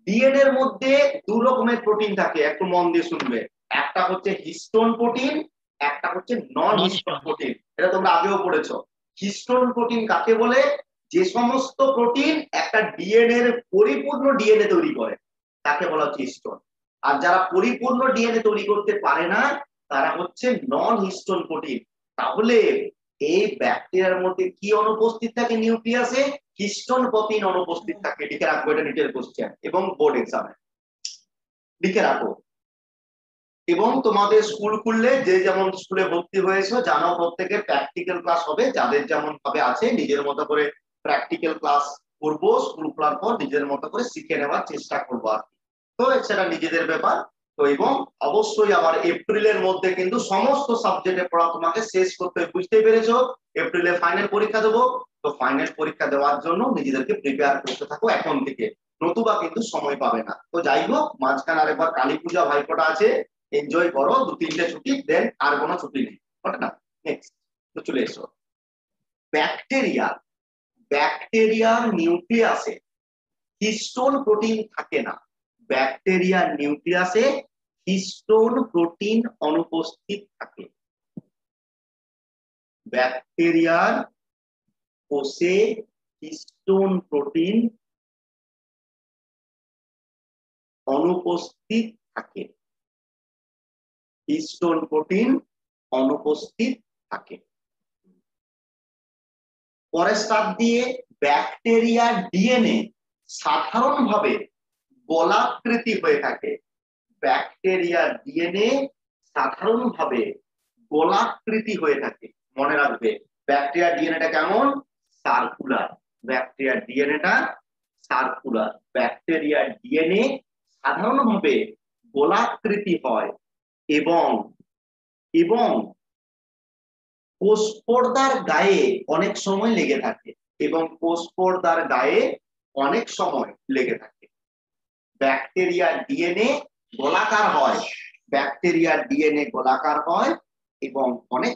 A: ডিএনএ এর মধ্যে দু রকমের প্রোটিন থাকে, একটু মন দিয়ে শুনবে। একটা হচ্ছে হিস্টোন প্রোটিন, একটা হচ্ছে নন হিস্টোন প্রোটিন। এটা তোমরা আগেও পড়েছো। হিস্টোন প্রোটিন কাকে বলে? যে সমস্ত প্রোটিন একটা ডিএনএ এর পরিপূর্ণ ডিএনএ তৈরি করে, তাকে বলা হচ্ছে হিস্টোন। আর যারা পরিপূর্ণ ডিএনএ তৈরি করতে পারে না, তারা হচ্ছে নন হিস্টোন প্রোটিন। তাহলে এই ব্যাকটেরিয়ার মধ্যে কি অনুপস্থিত থাকে নিউক্লিয়াসে? হিস্টোন প্রোটিন অনুপস্থিত থাকে। লিখে রাখবো, এটা নিটের কোশ্চেন এবং বোর্ড এক্সামে লিখে রাখো। এবং তোমাদের স্কুল খুললে যে যেমন স্কুলে ভর্তি হয়েছো জানো, প্রত্যেকে প্র্যাকটিক্যাল ক্লাস হবে। যাদের যেমন ভাবে আছে নিজের মতো করে প্র্যাকটিক্যাল ক্লাস করবো, স্কুল খোলার পর নিজের মতো করে শিখে নেওয়ার চেষ্টা করবো আর কি। তো সেটা নিজেদের ব্যাপার। তো এবং অবশ্যই আবার এপ্রিলের মধ্যে কিন্তু সমস্ত সাবজেক্টের পড়া তোমাকে শেষ করতে, বুঝতেই পেরেছো? এপ্রিলে ফাইনাল পরীক্ষা দেবো। তো ফাইনাল পরীক্ষা দেওয়ার জন্য নিজেদেরকে প্রিপেয়ার করতে থাকো এখন থেকে, নতুবা কিন্তু সময় পাবে না। তো যাই হোক, মাঝখানে আরেকবার কালী পূজা ভাইফোঁটা আছে, এনজয় করো, 2-3টে ছুটি, দেন আর কোনো ছুটি নেই, ওটা না। নেক্সট, তো চলে এসো। ব্যাকটেরিয়া, ব্যাকটেরিয়ার নিউক্লিয়াসে হিস্টোন প্রোটিন থাকে না। ব্যাকটেরিয়ার নিউক্লিয়াসে হিস্টোন প্রোটিন অনুপস্থিত থাকে। ব্যাকটেরিয়ার কোষে হিস্টোন প্রোটিন অনুপস্থিত থাকে। হিস্টোন প্রোটিন অনুপস্থিত থাকে। পরের স্টার দিয়ে, ব্যাকটেরিয়ার ডিএনএ সাধারণভাবে গোলাকৃতি হয়ে থাকে। ব্যাকটেরিয়ার ডিএনএ সাধারণভাবে গোলাকৃতি হয়ে থাকে। মনে রাখবে, ব্যাকটেরিয়ার ডিএনএটা কেমন? সার্কুলার। ব্যাকটেরিয়ার ডিএনএটা সার্কুলার। ব্যাকটেরিয়ার ডিএনএ সাধারণভাবে গোলাকৃতি হয় এবং এবং কোষ পর্দার গায়ে অনেক সময় লেগে থাকে, এবং কোষ পর্দার গায়ে অনেক সময় লেগে থাকে। ব্যাকটেরিয়ার ডিএনএ গোলাকার হয়, ব্যাকটেরিয়ার ডিএনএ গোলাকার হয় এবং অনেক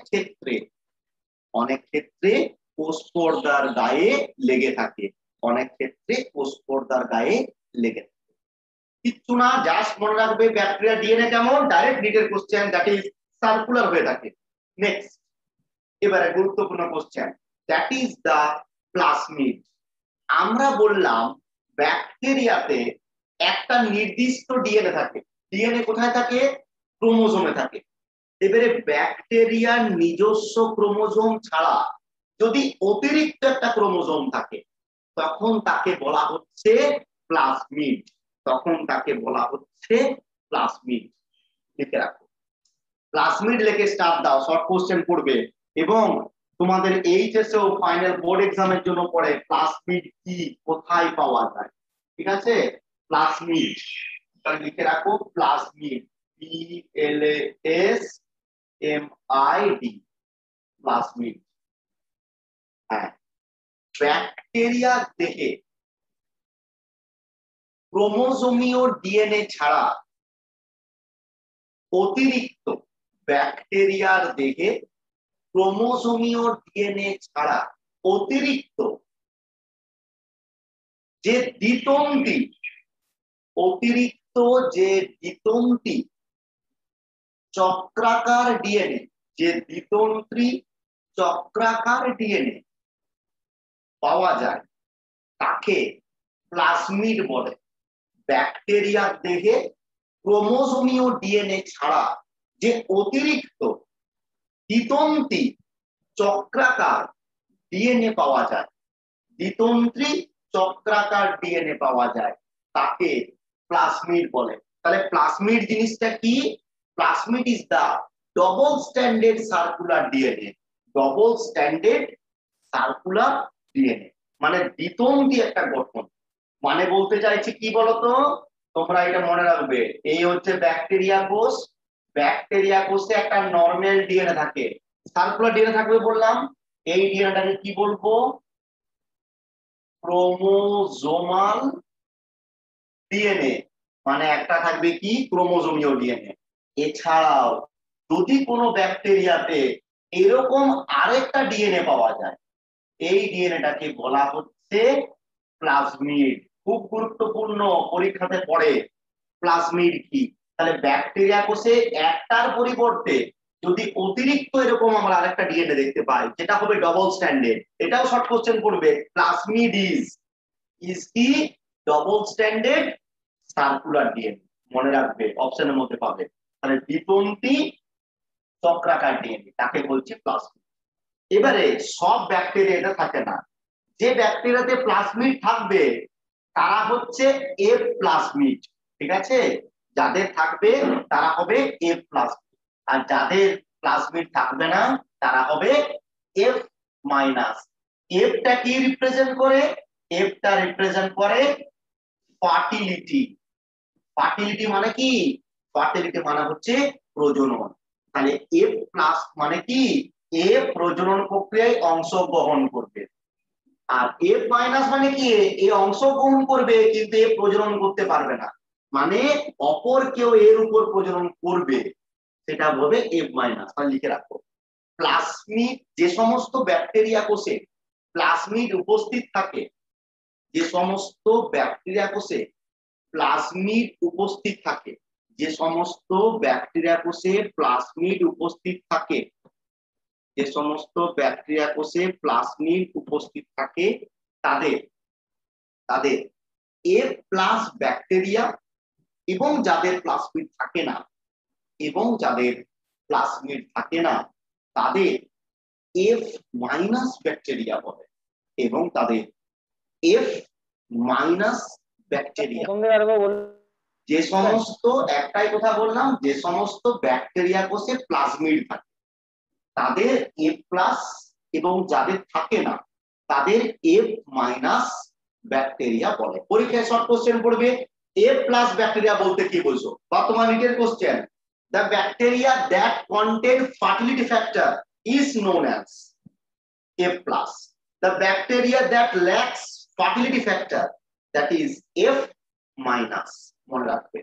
A: ক্ষেত্রে কোষ পর্দার গায়ে লেগে থাকে। অনেক ক্ষেত্রে কোষ পর্দার গায়ে লেগে থাকে। কিচ্ছু না, জাস্ট মনে রাখবে ব্যাকটেরিয়ার ডিএনএ কেমন, ডাইরেক্ট নিটের কোশ্চেন, দ্যাট ইজ সার্কুলার হয়ে থাকে। নেক্সট, এবারে গুরুত্বপূর্ণ question, that is the plasmid. আমরা বললাম ব্যাকটেরিয়াতে একটা নির্দিষ্ট ডিএনএ থাকে। ডিএনএ কোথায় থাকে? ক্রোমোজোমে থাকে। এবারে ব্যাকটেরিয়ার নিজস্ব ক্রোমোজোম ছাড়া যদি অতিরিক্ত একটা ক্রোমোজোম থাকে, তখন তাকে বলা হচ্ছে প্লাজমিড। তখন তাকে বলা হচ্ছে প্লাজমিড। লিখে রাখো, প্লাজমিড লিখে স্টার্ট দাও, শর্ট কোশ্চেন পড়বে। এবং তোমাদের এইচএসএ ও ফাইনাল বোর্ড এক্সামের জন্য পড়ে প্লাজমিড কি, কোথায় পাওয়া যায়। ঠিক আছে, প্লাজমিড লিখে রাখো, প্লাজমিড, PLASMID, প্লাজমিড। হ্যাঁ, ব্যাকটেরিয়া দেহে ক্রোমোজোমীয় ডিএনএ ছাড়া অতিরিক্ত, ব্যাকটেরিয়ার দেহে ক্রোমোজোমীয় ডিএনএ ছাড়া অতিরিক্ত যে দ্বিতন্ত্রী, অতিরিক্ত যে দ্বিতন্ত্রী চক্রাকার ডিএনএ, যে দ্বিতন্ত্রী চক্রাকার ডিএনএ পাওয়া যায়, তাকে প্লাজমিড বলে। ব্যাকটেরিয়ার দেহে ক্রোমোজোমীয় ডিএনএ ছাড়া যে অতিরিক্ত দ্বিতন্ত্রী চক্রাকার ডিএনএ পাওয়া যায়, দ্বিতন্ত্রী চক্রাকার ডিএনএ পাওয়া যায়, তাকে প্লাজমিড বলে। তাহলে প্লাজমিড জিনিসটা কি? Plasmid is the double standard circular DNA. Double standard circular DNA মানে দ্বিতন্ত্রী একটা গঠন। মানে বলতে চাইছি কি বলতো, তোমরা এটা মনে রাখবে, এই হচ্ছে ব্যাকটেরিয়া কোষ। ব্যাকটেরিয়া কোষে একটা নরমাল ডিএনএ থাকে, সার্কুলার ডিএনএ থাকবে বললাম। এই ডিএনএটাকে কি বলবো? ক্রোমোজোমাল ডিএনএ, মানে একটা থাকবে কি ক্রোমোজোমীয় ডিএনএ। এছাড়াও যদি কোনো ব্যাকটেরিয়াতে এরকম আরেকটা ডিএনএ পাওয়া যায়, এই ডিএনএটাকে বলা হচ্ছে প্লাজমিড। খুব গুরুত্বপূর্ণ, পরীক্ষাতে পড়ে প্লাজমিড কি। তাহলে ব্যাকটেরিয়া কোষে একটার পরিবর্তে যদি অতিরিক্ত এরকম আমরা আরেকটা ডিএনএ দেখতে পাই, যেটা হবে ডবল স্ট্যান্ডার্ড, এটাও শর্ট কোশ্চেন পড়বে। প্লাজমিড ইজ কি ডবল স্ট্যান্ডার্ড সার্কুলার ডিএনএ, মনে রাখবে, অপশনের মধ্যে পাবে। তাহলে দ্বিতন্ত্রী চক্রাকার ডিএনএ তাকে বলছে প্লাজমিড। এবারে সব ব্যাকটেরিয়া এটা থাকে না, যে ব্যাকটেরিয়াতে প্লাজমিড থাকবে তারা হচ্ছে এফ প্লাজমিড, ঠিক আছে? যাদের থাকবে তারা হবে এফ প্লাজমিড, আর যাদের প্লাজমিড থাকবে না তারা হবে এফ মাইনাস। এফটা কি রিপ্রেজেন্ট করে? এফটা রিপ্রেজেন্ট করে ফার্টিলিটি। ফার্টিলিটি মানে কি? ফার্টিলিটি মানে হচ্ছে প্রজনন। তাহলে এফ প্লাস মানে কি? এ প্রজনন প্রক্রিয়ায় অংশগ্রহণ করবে। আর এফ মাইনাস মানে কি? এ অংশগ্রহণ করবে কিন্তু এ প্রজনন করতে পারবে না, মানে অপর কেউ এর উপর প্রজনন করবে, সেটা হবে এফ মাইনাস। লিখে রাখো, প্লাজমিড যে সমস্ত ব্যাকটেরিয়া কোষে প্লাজমিড উপস্থিত থাকে, যে সমস্ত ব্যাকটেরিয়া কোষে প্লাজমিড উপস্থিত থাকে, যে সমস্ত ব্যাকটেরিয়া কোষে প্লাজমিড উপস্থিত থাকে, যে সমস্ত ব্যাকটেরিয়া কোষে প্লাজমিড উপস্থিত থাকে, তাদের তাদের এফ প্লাস ব্যাকটেরিয়া, এবং যাদের প্লাজমিড থাকে না, এবং যাদের প্লাজমিড থাকে না তাদের এফ মাইনাস ব্যাকটেরিয়া বলে, এবং তাদের এফ মাইনাস ব্যাকটেরিয়া। যে সমস্ত, একটাই কথা বললাম, যে সমস্ত ব্যাকটেরিয়া কোষে প্লাজমিড থাকে তাদের এফ প্লাস, এবং যাদের থাকে না তাদের এফ মাইনাস ব্যাকটেরিয়া বলে। পরীক্ষায় শর্ট কোশ্চেন পড়বে, এফ প্লাস ব্যাকটেরিয়া বলতে কি বোঝো? বর্তমান written question, the bacteria that contain fertility factor is known as F plus. The bacteria that lacks fertility factor, that is F minus. মনে রাখবে।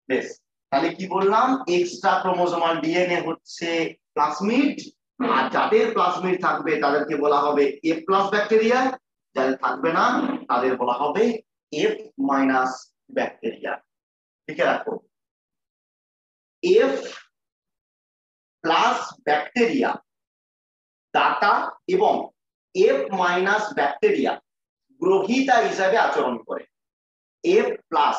A: বেশ, তাহলে কি বললাম? এক্সট্রা ক্রোমোসোমাল ডিএনএ হচ্ছে প্লাজমিড, আর যাদের প্লাজমিড থাকবে তাদেরকে বলা হবে এফ প্লাস ব্যাকটেরিয়া, যাদের থাকবে না তাদের বলা হবে এফ মাইনাস ব্যাকটেরিয়া। লিখে রাখো, এফ প্লাস ব্যাকটেরিয়া দাতা এবং এফ মাইনাস ব্যাকটেরিয়া গ্রহীতা হিসাবে আচরণ করে। এফ প্লাস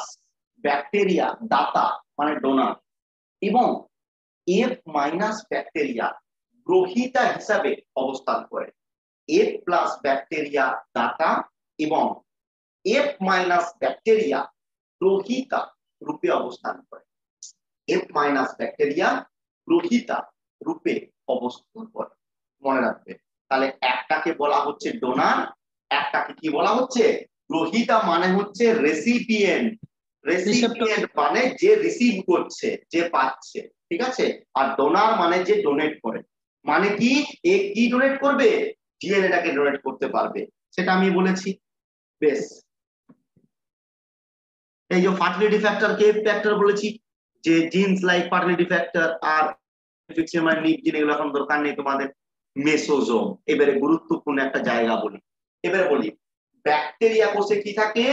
A: ব্যাকটেরিয়া দাতা মানে ডোনার, এবং এফ মাইনাস ব্যাকটেরিয়া গ্রহীতা হিসাবে অবস্থান করে। এফ প্লাস ব্যাকটেরিয়া দাতা এবং এফ মাইনাস ব্যাকটেরিয়া গ্রহীতা রূপে অবস্থান করে। এফ মাইনাস ব্যাকটেরিয়া গ্রহীতা রূপে অবস্থান করে, মনে রাখবে। তাহলে একটাকে বলা হচ্ছে ডোনার, একটাকে কি বলা হচ্ছে? গ্রহীতা মানে হচ্ছে রেসিপিয়েন্ট, রেসিপিয়েন্ট মানে যে রিসিভ করছে, যে পাচ্ছে, ঠিক আছে? আর ডোনার মানে যে ডোনেট করে। মানে কি? এ কি ডোনেট করবে? ডিএনএটাকে ডোনেট করতে পারবে, সেটা আমি বলেছি। বেশ, এই যে ফার্টিলিটি ফ্যাক্টর কে ফ্যাক্টর বলেছি, যে জিনস লাইক ফার্টিলিটি ফ্যাক্টর আর মানে লিভ জিন, এগুলো এখন দরকার নেই তোমাদের। মেসোজোম, এবারে গুরুত্বপূর্ণ একটা জায়গা বলি। এবারে বলি ব্যাকটেরিয়া কোষে কি থাকে?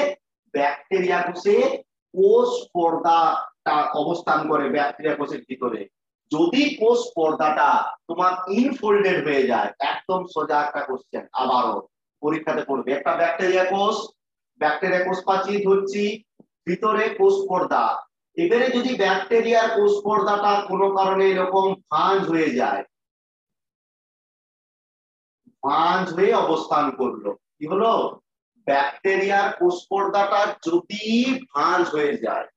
A: ব্যাকটেরিয়া কোষে কোষ পর্দাটা অবস্থান করে ব্যাকটেরিয়া কোষের ভিতরে। যদি কোষ পর্দাটা তোমার ইনফোল্ডেড হয়ে যায়, একদম সোজা একটা কোশ্চেন, আবারও পরীক্ষাতে পড়বে, একটা ব্যাকটেরিয়া কোষ প্রাচীর ধরছি, ভিতরে কোষ পর্দা। এবারে যদি ব্যাকটেরিয়ার কোষ পর্দাটা কোনো কারণে এরকম ভাঁজ হয়ে যায়, ভাঁজ হয়ে অবস্থান করলো, কি হলো? ব্যাকটেরিয়ার কোষ পর্দাটা যদি ভাঁজ হয়ে যায়,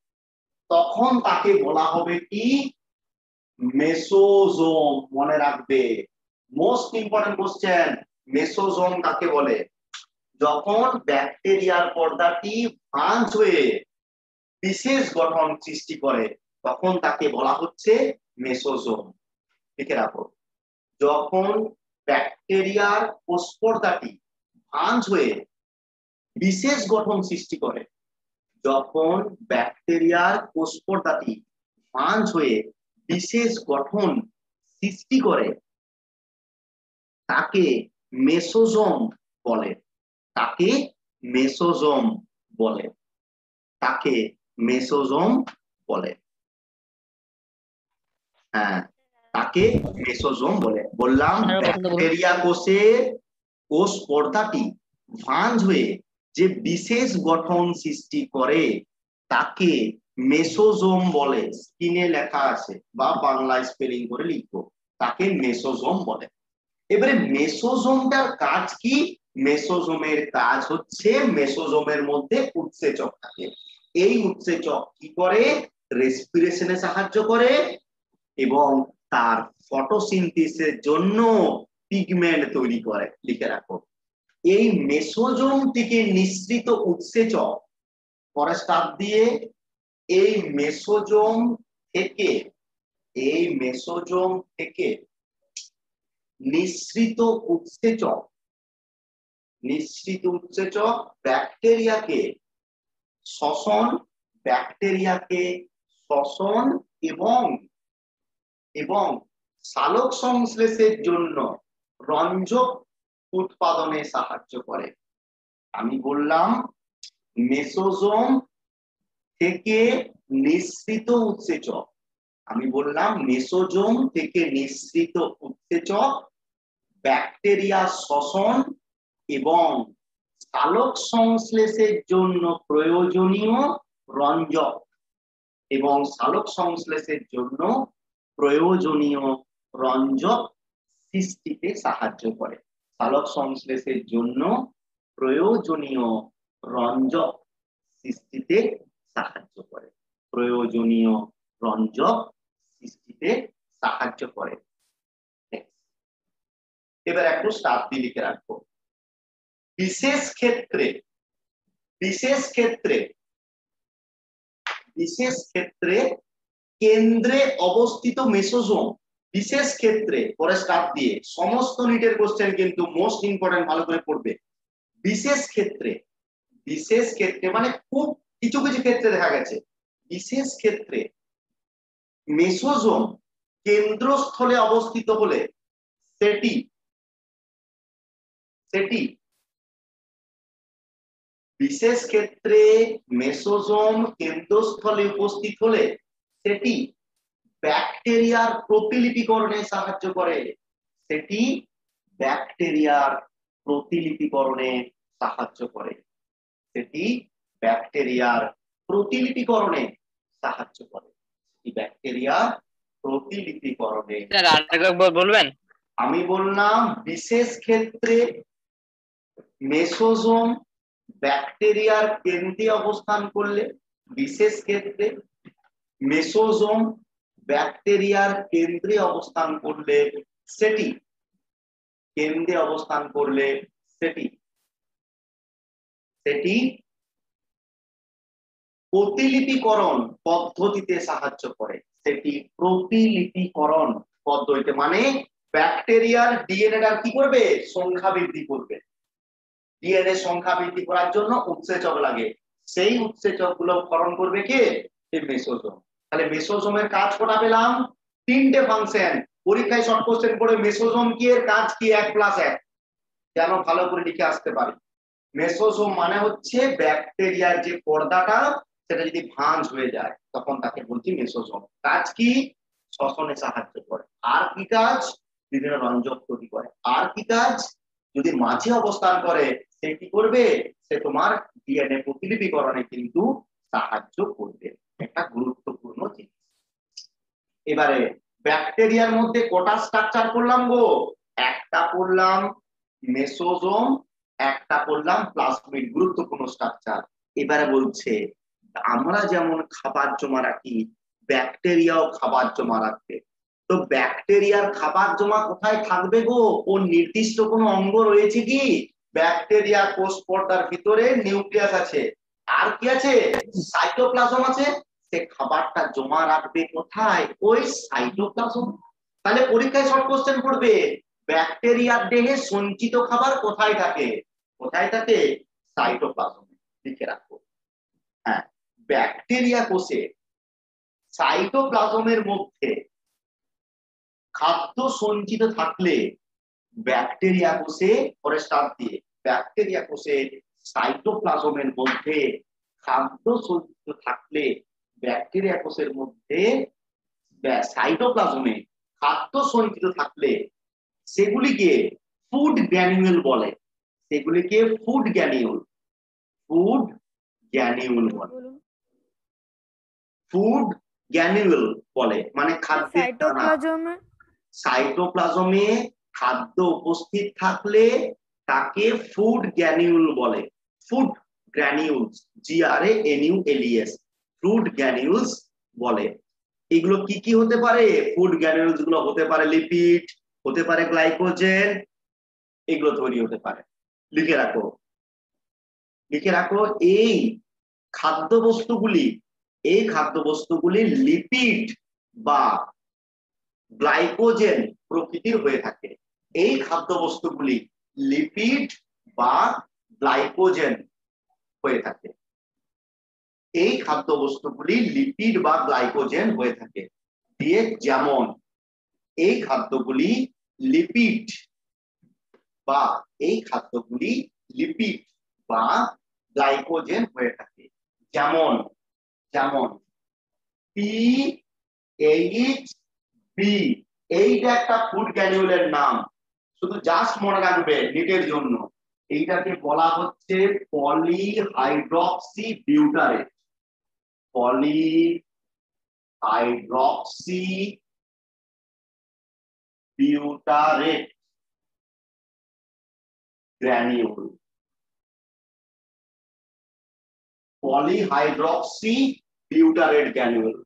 A: তখন তাকে বলা হবে কি? মেসোজোম। মনে রাখবে, মোস্ট ইম্পর্টেন্ট কোশ্চেন, মেসোজোম কাকে বলে? যখন ব্যাকটেরিয়ার পর্দাটি ভাঁজ হয়ে বিশেষ গঠন সৃষ্টি করে, তখন তাকে বলা হচ্ছে মেসোজোম। লিখে রাখো, যখন ব্যাকটেরিয়ার কোষ পর্দাটি ভাঁজ হয়ে বিশেষ গঠন সৃষ্টি করে, যখন ব্যাকটেরিয়ার কোষ পর্দাটি ভাঁজ হয়ে বিশেষ গঠন সৃষ্টি করে তাকে মেসোজোম বলে। তাকে মেসোজোম বলে। তাকে মেসোজোম বলে। হ্যাঁ, তাকে মেসোজোম বলে। বললাম ব্যাকটেরিয়া কোষের কোষ পর্দাটি ভাঁজ হয়ে যে বিশেষ গঠন সৃষ্টি করে তাকে মেসোজোম বলে। স্ক্রিনে লেখা আছে বা বাংলায় স্পেলিং করে লিখবো, তাকে মেসোজোম বলে। এবারে মেসোজোমটার কাজ কি? মেসোজোমের কাজ হচ্ছে মেসোজোমের মধ্যে উৎসেচক থাকে। এই উৎসেচক কি করে? রেসপিরেশনে সাহায্য করে এবং তার ফটোসিনথেসিসের জন্য পিগমেন্ট তৈরি করে। লিখে রাখো, এই মেসোজোম থেকে নিঃসৃত উৎসেচক, পরে স্টার দিয়ে, এই মেসোজোম থেকে নিঃসৃত উৎসেচক ব্যাকটেরিয়াকে শ্বসন এবং সালোক সংশ্লেষের জন্য রঞ্জক উৎপাদনে সাহায্য করে। আমি বললাম মেসোজোম থেকে নিঃসৃত উৎসেচক ব্যাকটেরিয়া শ্বসন এবং সালোক সংশ্লেষের জন্য প্রয়োজনীয় রঞ্জক সৃষ্টিতে সাহায্য করে। সালোক সংশ্লেষের জন্য প্রয়োজনীয় রঞ্জক সৃষ্টিতে সাহায্য করে। এবার একটু স্টার দিয়ে লিখে রাখবো। বিশেষ ক্ষেত্রে কেন্দ্রে অবস্থিত মেসোজোম, বিশেষ ক্ষেত্রে, পরে স্টার দিয়ে, সমস্ত নিটের কোশ্চেন কিন্তু মোস্ট ইম্পর্টেন্ট, ভালো করে পড়বে। বিশেষ ক্ষেত্রে মানে খুব কিছু ক্ষেত্রে দেখা গেছে, বিশেষ ক্ষেত্রে মেসোজোম কেন্দ্রস্থলে অবস্থিত হলে সেটি বিশেষ ক্ষেত্রে মেসোজোম কেন্দ্রস্থলে উপস্থিত হলে সেটি ব্যাকটেরিয়ার প্রতিলিপিকরণে সাহায্য করে।
B: বলবেন?
A: আমি বললাম বিশেষ ক্ষেত্রে মেসোজোম ব্যাকটেরিয়ার কেন্দ্রে অবস্থান করলে, সেটি প্রতিলিপিকরণ পদ্ধতিতে সাহায্য করে। মানে ব্যাকটেরিয়ার ডিএনএ কি করবে? সংখ্যা বৃদ্ধি করবে। ডিএনএ সংখ্যা বৃদ্ধি করার জন্য উৎসেচক লাগে, সেই উৎসেচক গুলো ক্ষরণ করবে কে? এই মেসোজোম। তাহলে মেসোজোমের কাজ কটা পেলাম? তিনটে ফাংশন। পরীক্ষায় শর্ট কোশ্চেন পড়ে মেসোজোম কি এর কাজ কি? 1+1 যেন ভালো করে লিখে আসতে পারি। মেসোজোম মানে হচ্ছে ব্যাকটেরিয়ার যে পর্দাটা সেটা যদি ভাঁজ হয়ে যায় তখন তাকে বলছি মেসোজোম। কাজ কি? শ্বসনে সাহায্য করে। আর কি কাজ? বিভিন্ন রঞ্জক তৈরি করে। আর কি কাজ? যদি মাঝে অবস্থান করে সে কি করবে? সে তোমার ডিএনএ প্রতিলিপিকরণে কিন্তু সাহায্য করবে। একটা গুরুত্বপূর্ণ জিনিস। এবারে ব্যাকটেরিয়ার মধ্যে কটা স্ট্রাকচার করলাম গো? একটা করলাম মেসোজোম, একটা করলাম প্লাজমিড, গুরুত্বপূর্ণ স্ট্রাকচার। এবারে বলছে আমরা যেমন খাবার জমা রাখি, ব্যাকটেরিয়াও খাবার জমা রাখবে। তো ব্যাকটেরিয়ার খাবার জমা কোথায় থাকবে গো? ও নির্দিষ্ট কোনো অঙ্গ রয়েছে কি? ব্যাকটেরিয়া কোষ পর্দার ভিতরে নিউক্লিয়াস আছে, আর কি আছে? সাইটোপ্লাজম আছে। সে খাবারটা জমা রাখবে কোথায়? ওই সাইটোপ্লাজম। তাহলে পরীক্ষায় শর্ট কোশ্চেন পড়বে ব্যাকটেরিয়ার দেহে সঞ্চিত খাবার কোথায় থাকে? সাইটোপ্লাজমে। লিখে রাখো। হ্যাঁ, ব্যাকটেরিয়া কোষে সাইটোপ্লাজমের মধ্যে খাদ্য সঞ্চিত থাকলে ব্যাকটেরিয়া কোষে পরে স্টার দিয়ে ব্যাকটেরিয়া কোষে সাইটোপ্লাজমের মধ্যে খাদ্য সঞ্চিত থাকলে ব্যাকটেরিয়া কোষের মধ্যে সাইটোপ্লাজমে খাদ্য সঞ্চিত থাকলে সেগুলিকে ফুড গ্র্যানিউল বলে। সেগুলিকে ফুড গ্র্যানিউল বলে। ফুড গ্র্যানিউল বলে মানে খাদ্যের দানা। সাইটোপ্লাজমে খাদ্য উপস্থিত থাকলে তাকে ফুড গ্র্যানিউল বলে। Food granules, GRANULES, food granules বলে। এগুলো কি কি হতে পারে? ফুড গ্র্যানিউলস গুলো হতে পারে লিপিড, হতে পারে গ্লাইকোজেন, এগুলো তৈরি হতে পারে। লিখে রাখো, লিখে রাখো। এই খাদ্যবস্তুগুলি লিপিড বা গ্লাইকোজেন প্রকৃতির হয়ে থাকে। এই খাদ্যবস্তুগুলি লিপিড বা গ্লাইকোজেন হয়ে থাকে। এই খাদ্যবস্তুগুলি লিপিড বা গ্লাইকোজেন হয়ে থাকে। দিয়ে যেমন এই খাদ্যগুলি লিপিড বা গ্লাইকোজেন হয়ে থাকে। যেমন যেমন PHB, এইটা একটা ফুড গ্র্যানিউলের নাম, শুধু জাস্ট মনে রাখবে নিটের জন্য। এইটাকে বলা হচ্ছে polyhydroxy butyrate. Polyhydroxy butyrate granule. Polyhydroxy butyrate granule,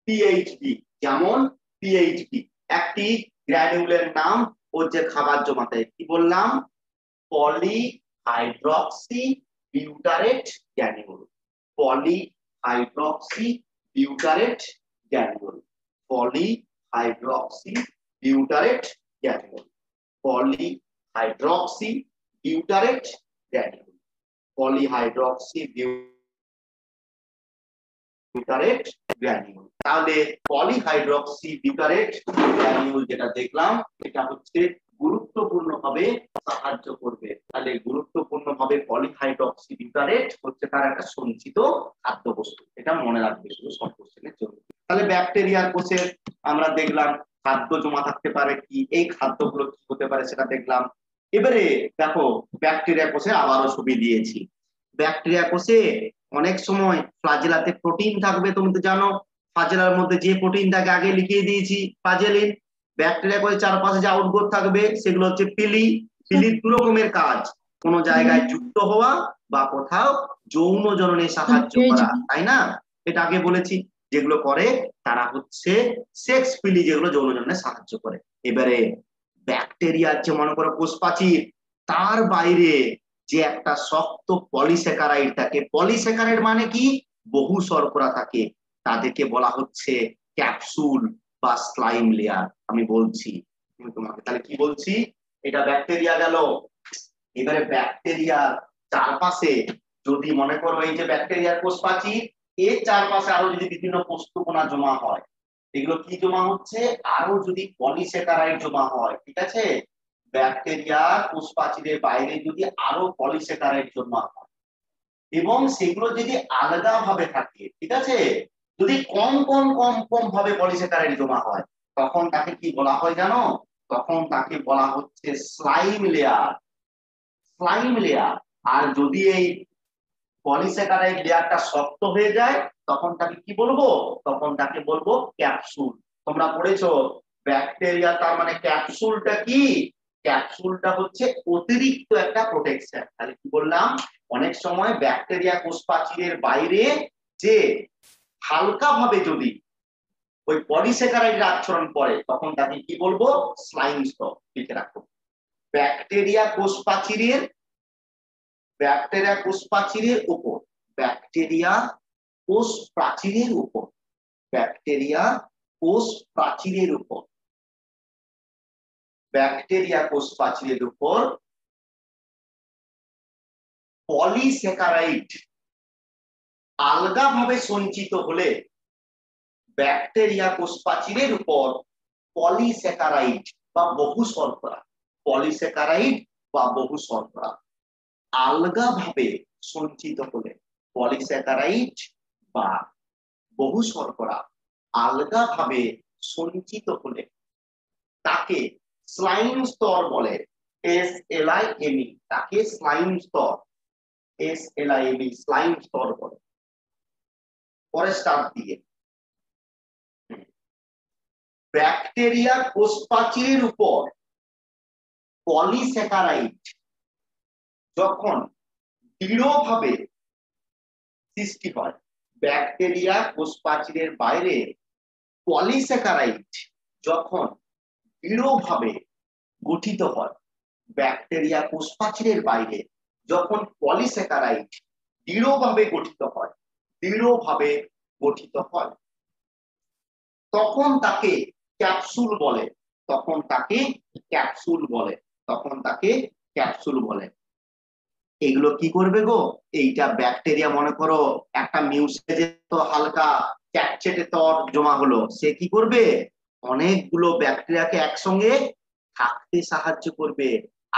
A: PHB। যেমন PHB একটি গ্র্যানিউলের নাম, ওর যে খাবার জমাতে কি বললাম? Polyhydroxy butyrate granule. Polyhydroxy butyrate granule. Polyhydroxy butyrate granule. Polyhydroxy butyrate granule. Polyhydroxy butyrate granule. তাহলে পলিহাইড্রক্সি বিউটারেট গ্র্যানিউল যেটা দেখলাম, এটা হচ্ছে গুরুত্বপূর্ণভাবে সাহায্য করবে। তাহলে গুরুত্বপূর্ণভাবে পলিহাইড্রক্সি বিউটারেট হচ্ছে তার একটা সঞ্চিত খাদ্যবস্তু। এটা মনে রাখবে শুধু শর্ট কোশ্চেনের জন্য। তাহলে ব্যাকটেরিয়ার কোষে আমরা দেখলাম খাদ্য জমা থাকতে পারে, কি এই খাদ্যগুলো কি হতে পারে সেটা দেখলাম। এবারে দেখো ব্যাকটেরিয়া কোষে আবারও ছবি দিয়েছি। ব্যাকটেরিয়া কোষে অনেক সময় ফ্লাজেলাতে প্রোটিন থাকবে, তুমি তো জানো। ফ্লাজেলার মধ্যে যে প্রোটিন থাকে আগে লিখিয়ে দিয়েছি, ফ্লাজেলিন। ব্যাকটেরিয়া কোষে চারপাশে যে আউটগ্রোথ থাকবে সেগুলো হচ্ছে পিলি। পিলির দু রকমের কাজ, কোন জায়গায় যুক্ত হওয়া বা কোথাও যৌন জননে সাহায্য করা, তাই না? এটা আগে বলেছি। যেগুলো করে তারা হচ্ছে সেক্স পিলি, যেগুলো যৌন জননে সাহায্য করে। এবারে ব্যাকটেরিয়ার যে মনে করো কোষ প্রাচীর, তার বাইরে যে একটা শক্ত পলিস্যাকারাইড থাকে। পলিস্যাকারাইড মানে কি? বহু শর্করা থাকে। তাদেরকে বলা হচ্ছে ক্যাপসুল বা স্লাইম লেয়ার। আমি বলছি তোমাকে, তাহলে কি বলছি? এটা ব্যাকটেরিয়া গেল। এবারে ব্যাকটেরিয়ার চারপাশে যদি মনে করো এই যে ব্যাকটেরিয়ার কোষ প্রাচীর, এর চারপাশে আরো যদি বিভিন্ন বস্তুকণা জমা হয়, এগুলো কি জমা হচ্ছে? আরো যদি পলিস্যাকারাইড জমা হয়, ঠিক আছে? ব্যাকটেরিয়ার কোষ প্রাচীরের বাইরে যদি আরো পলিস্যাকারাইড জমা হয় এবং সেগুলো যদি আলাদা ভাবে থাকে, ঠিক আছে, যদি কম ভাবে পলিস্যাকারাইড জমা হয়, তখন তাকে কি বলা হয় জানো? তখন তাকে বলা হচ্ছে স্লাইম লেয়ার। Slime layer. আর যদি এই পলিস্যাকারাইড লেয়ারটা শক্ত হয়ে যায়, তখন তাকে কি বলবো? তখন তাকে বলবো ক্যাপসুল। তোমরা পড়েছো ব্যাকটেরিয়া, তার মানে ক্যাপসুলটা কি? ক্যাপসুলটা হচ্ছে অতিরিক্ত একটা প্রোটেকশন। তাহলে কি বললাম? অনেক সময় ব্যাকটেরিয়া কোষ প্রাচীরের বাইরে যে হালকা ভাবে যদি ওই পলিস্যাকারাইড আচরণ করে, তখন তাকে কি বলবো? স্লাইম স্তর। লিখে রাখো। ব্যাকটেরিয়া কোষ প্রাচীরের উপর, ব্যাকটেরিয়া কোষ প্রাচীরের উপর, ব্যাকটেরিয়া কোষ প্রাচীরের উপর, ব্যাকটেরিয়া কোষ প্রাচীরের উপর পলিস্যাকারাইড আলগাভাবে সঞ্চিত হলে ব্যাকটেরিয়া কোষ প্রাচীরের উপর পলিস্যাকারাইড বা বহু শর্করা, পলিস্যাকারাইড বা বহু শর্করা আলগাভাবে সঞ্চিত হলে, পলিস্যাকারাইড বা বহু শর্করা আলগাভাবে সঞ্চিত হলে তাকে স্লাইম স্তর বলে। SLIME, তাকে স্লাইম স্তর, SLIME স্লাইম স্তর বলে। পরে স্টার্ট দিয়ে ব্যাকটেরিয়া কোষ প্রাচীরের উপর পলিস্যাকারাইড যখন দৃঢ়ভাবে সৃষ্টি হয়, ব্যাকটেরিয়া কোষ প্রাচীরের বাইরে পলিস্যাকারাইড যখন দৃঢ়ভাবে গঠিত হয়, ব্যাকটেরিয়া কোষ প্রাচীরের বাইরে যখন পলিস্যাকারাইড দৃঢ়ভাবে গঠিত হয়, দৃঢ়ভাবে গঠিত হয়, তখন তাকে ক্যাপসুল বলে, তখন তাকে ক্যাপসুল বলে, তখন তাকে ক্যাপসুল বলে। এগুলো কি করবে গো? এইটা ব্যাকটেরিয়া, মনে করো একটা মিউসিলে তো হালকা চ্যাটচেটে তর জমা হলো, সে কি করবে? অনেকগুলো ব্যাকটেরিয়াকে একসঙ্গে থাকতে সাহায্য করবে।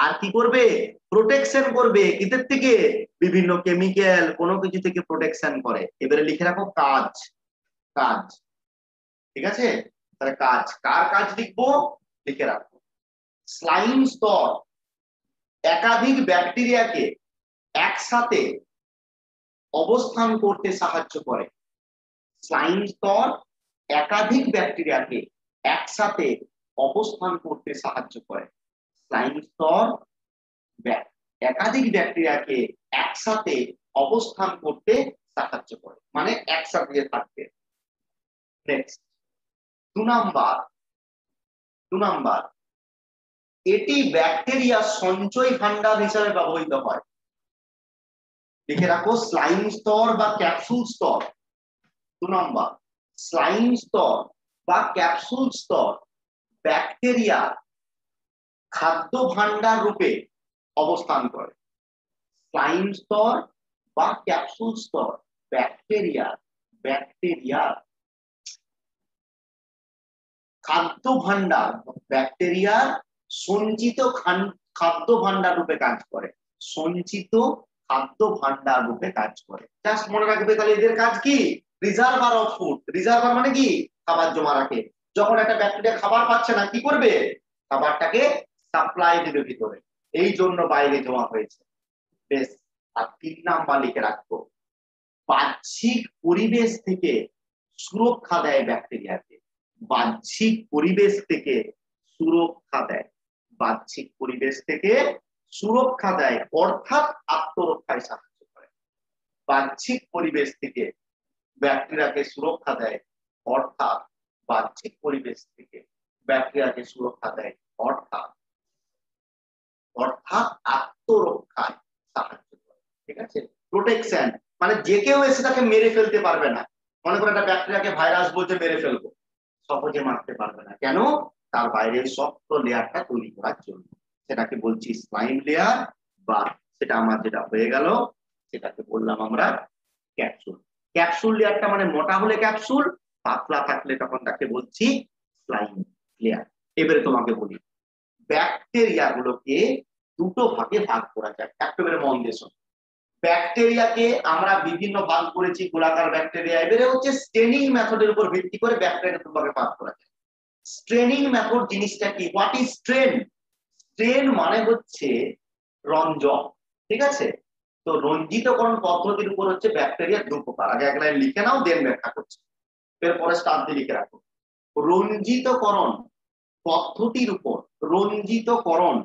A: আর কি করবে? প্রোটেকশন করবে। কিসের থেকে? বিভিন্ন কেমিক্যাল কোনো কিছু থেকে প্রোটেকশন করে। এবারে লিখে রাখো কাজ, কাজ। ঠিক আছে, তাহলে কাজ, কার কাজ লিখবো? লিখে রাখো। স্লাইম স্তর একাধিক ব্যাকটেরিয়াকে একসাথে অবস্থান করতে সাহায্য করে। স্লাইম স্তর একাধিক ব্যাকটেরিয়াকে একসাথে অবস্থান করতে সাহায্য করে। স্লাইম স্তর একাধিক ব্যাকটেরিয়াকে একসাথে অবস্থান করতে সাহায্য করে, মানে একসাথে থাকতে। নেক্সট 2 নাম্বার, এটি ব্যাকটেরিয়া সঞ্চয় ভান্ডার হিসাবে ব্যবহৃত হয়। লিখে রাখো স্লাইম স্তর বা ক্যাপসুল স্তর। 2 নাম্বার, স্লাইম স্তর বা ক্যাপসুল স্তর ব্যাকটেরিয়া খাদ্য ভান্ডার রূপে অবস্থান করে। স্লাইম স্তর বা ক্যাপসুল স্তর ব্যাকটেরিয়া খাদ্য ভান্ডার, ব্যাকটেরিয়ার সঞ্চিত খাদ্য ভান্ডার রূপে কাজ করে, সঞ্চিত খাদ্য ভান্ডার রূপে কাজ করে। জাস্ট মনে রাখবে তাহলে এদের কাজ কি? Reservoir of food. রিজার্ভার মানে কি? খাবার জমা রাখে। যখন একটা ব্যাকটেরিয়া খাবার পাচ্ছে না, কি করবে? খাবারটাকে সাপ্লাই দেবে ভিতরে, এই জন্য বাইরে জমা হয়েছে। বেশ। আর 3 নাম্বার লিখে রাখবো, বাহ্যিক পরিবেশ থেকে সুরক্ষা দেয় ব্যাকটেরিয়াকে। বাহ্যিক পরিবেশ থেকে সুরক্ষা দেয়, বাহ্যিক পরিবেশ থেকে সুরক্ষা দেয়, অর্থাৎ আত্মরক্ষায় সাহায্য করে। বাহ্যিক পরিবেশ থেকে ব্যাকটেরিয়াকে সুরক্ষা দেয়, অর্থাৎ বাহ্যিক পরিবেশ থেকে ব্যাকটেরিয়াকে সুরক্ষা দেয়, অর্থাৎ আত্মরক্ষায় সাহায্য করে। ঠিক আছে, প্রোটেকশন মানে যে কেউ এসে তাকে মেরে ফেলতে পারবে না। মনে করো একটা ব্যাকটেরিয়াকে ভাইরাস বলছে মেরে ফেলবো, সহজে মারতে পারবে না। কেন? তার বাইরে শক্ত লেয়ারটা তৈরি করার জন্য। সেটাকে বলছি স্লাইম লেয়ার, বা সেটা আমার যেটা হয়ে গেল সেটাকে বললাম আমরা ক্যাপসুল। ক্যাপসুল লেয়ারটা মানে মোটা হলে ক্যাপসুল, পাতলা থাকলে তখন তাকে বলছি স্লাইম লেয়ার। এবারে তোমাকে বলি, ব্যাকটেরিয়া গুলোকে দুটো ভাগে ভাগ করা যায়। একেবারে মন দিয়ে শোনো। ব্যাকটেরিয়াকে আমরা বিভিন্ন ভাগ করেছি, গোলাকার ব্যাকটেরিয়া। এবারে হচ্ছে স্টেনিং মেথডের উপর ভিত্তি করে ব্যাকটেরিয়া দুভাগে ভাগ করা যায়। স্ট্রেনিং মেথড জিনিসটা কি? What is strain? স্ট্রেন মানে হচ্ছে রঞ্জক। ঠিক আছে, তো রঞ্জিতকরণ পদ্ধতির উপর হচ্ছে ব্যাকটেরিয়া 2 প্রকার। আগে এক লাইন লিখে নাও, দেন ব্যাখ্যা করছি। এরপরে স্টার্ট দিয়ে লিখে রাখো। রঞ্জিতকরণ পদ্ধতির উপর, রঞ্জিতকরণ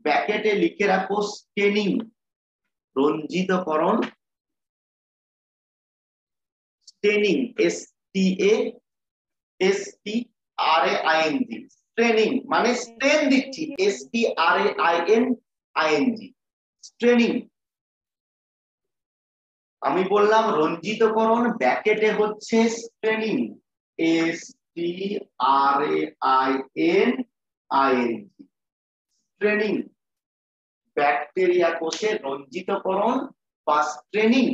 A: ব্র্যাকেটে লিখে রাখো স্টেনিং। রঞ্জিতকরণ, স্টেনিং, STARAING, স্ট্রেনিং মানে স্ট্রেন দিচ্ছি, STRAINING, স্ট্রেনিং। আমি বললাম রঞ্জিতকরণ, ব্র্যাকেটে হচ্ছে স্ট্রেনিং, STRAINING, স্ট্রেনিং। ব্যাকটেরিয়া কোষে রঞ্জিতকরণ বা স্ট্রেনিং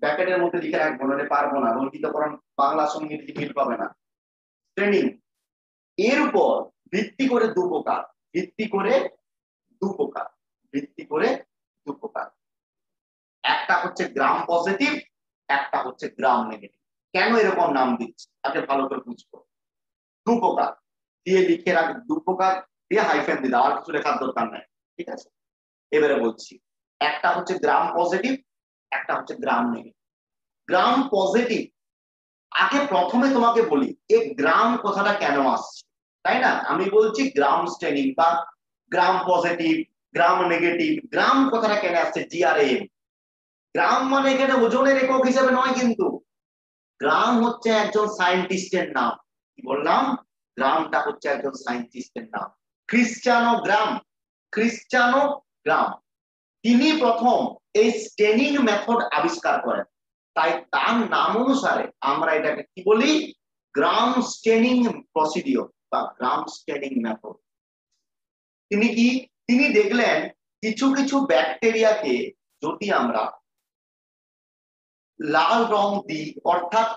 A: ব্র্যাকেটের মধ্যে লিখে রাখবো, নাহলে পারবো না, রঞ্জিতকরণ বাংলার সঙ্গে ইংরেজি মিল পাবে না। ট্রেনিং এর উপর ভিত্তি করে দু প্রকার, ভিত্তি করে দু প্রকার, ভিত্তি করে দু প্রকার। একটা হচ্ছে গ্রাম পজিটিভ, একটা হচ্ছে গ্রাম নেগেটিভ। কেন এরকম নাম দিচ্ছি তাকে ভালো করে বুঝবো। দু প্রকার দিয়ে লিখে রাখ, দু প্রকার দিয়ে হাইফেন দিয়ে দাও, আর কিছু লেখার দরকার নাই, ঠিক আছে? এবারে বলছি, একটা হচ্ছে গ্রাম পজিটিভ, একটা হচ্ছে গ্রাম নেগেটিভ। গ্রাম পজিটিভ, আগে প্রথমে তোমাকে বলি এই গ্রাম কথাটা কেন আসছে, তাই না? আমি বলছি গ্রাম স্টেনিং বা গ্রাম পজিটিভ, গ্রাম নেগেটিভ। গ্রাম কথাটা কেন আসছে? জিআরএম। গ্রাম মানে এখানে ওজনের একক হিসেবে নয়, কিন্তু গ্রাম হচ্ছে একজন সায়েন্টিস্টের নাম। কি বললাম? গ্রামটা হচ্ছে একজন সায়েন্টিস্টের নাম। ক্রিশ্চিয়ানো গ্রাম, ক্রিশ্চিয়ানো গ্রাম, তিনি প্রথম এই স্টেনিং মেথড আবিষ্কার করেন। তাই তার নাম অনুসারে আমরা এটাকে কি বলি? গ্রাম স্টেনিং প্রসিডিওর বা গ্রাম স্টেনিং মেথড। তিনি কি, তিনি দেখলেন কিছু কিছু ব্যাকটেরিয়াকে যদি আমরা লাল রং দিই, অর্থাৎ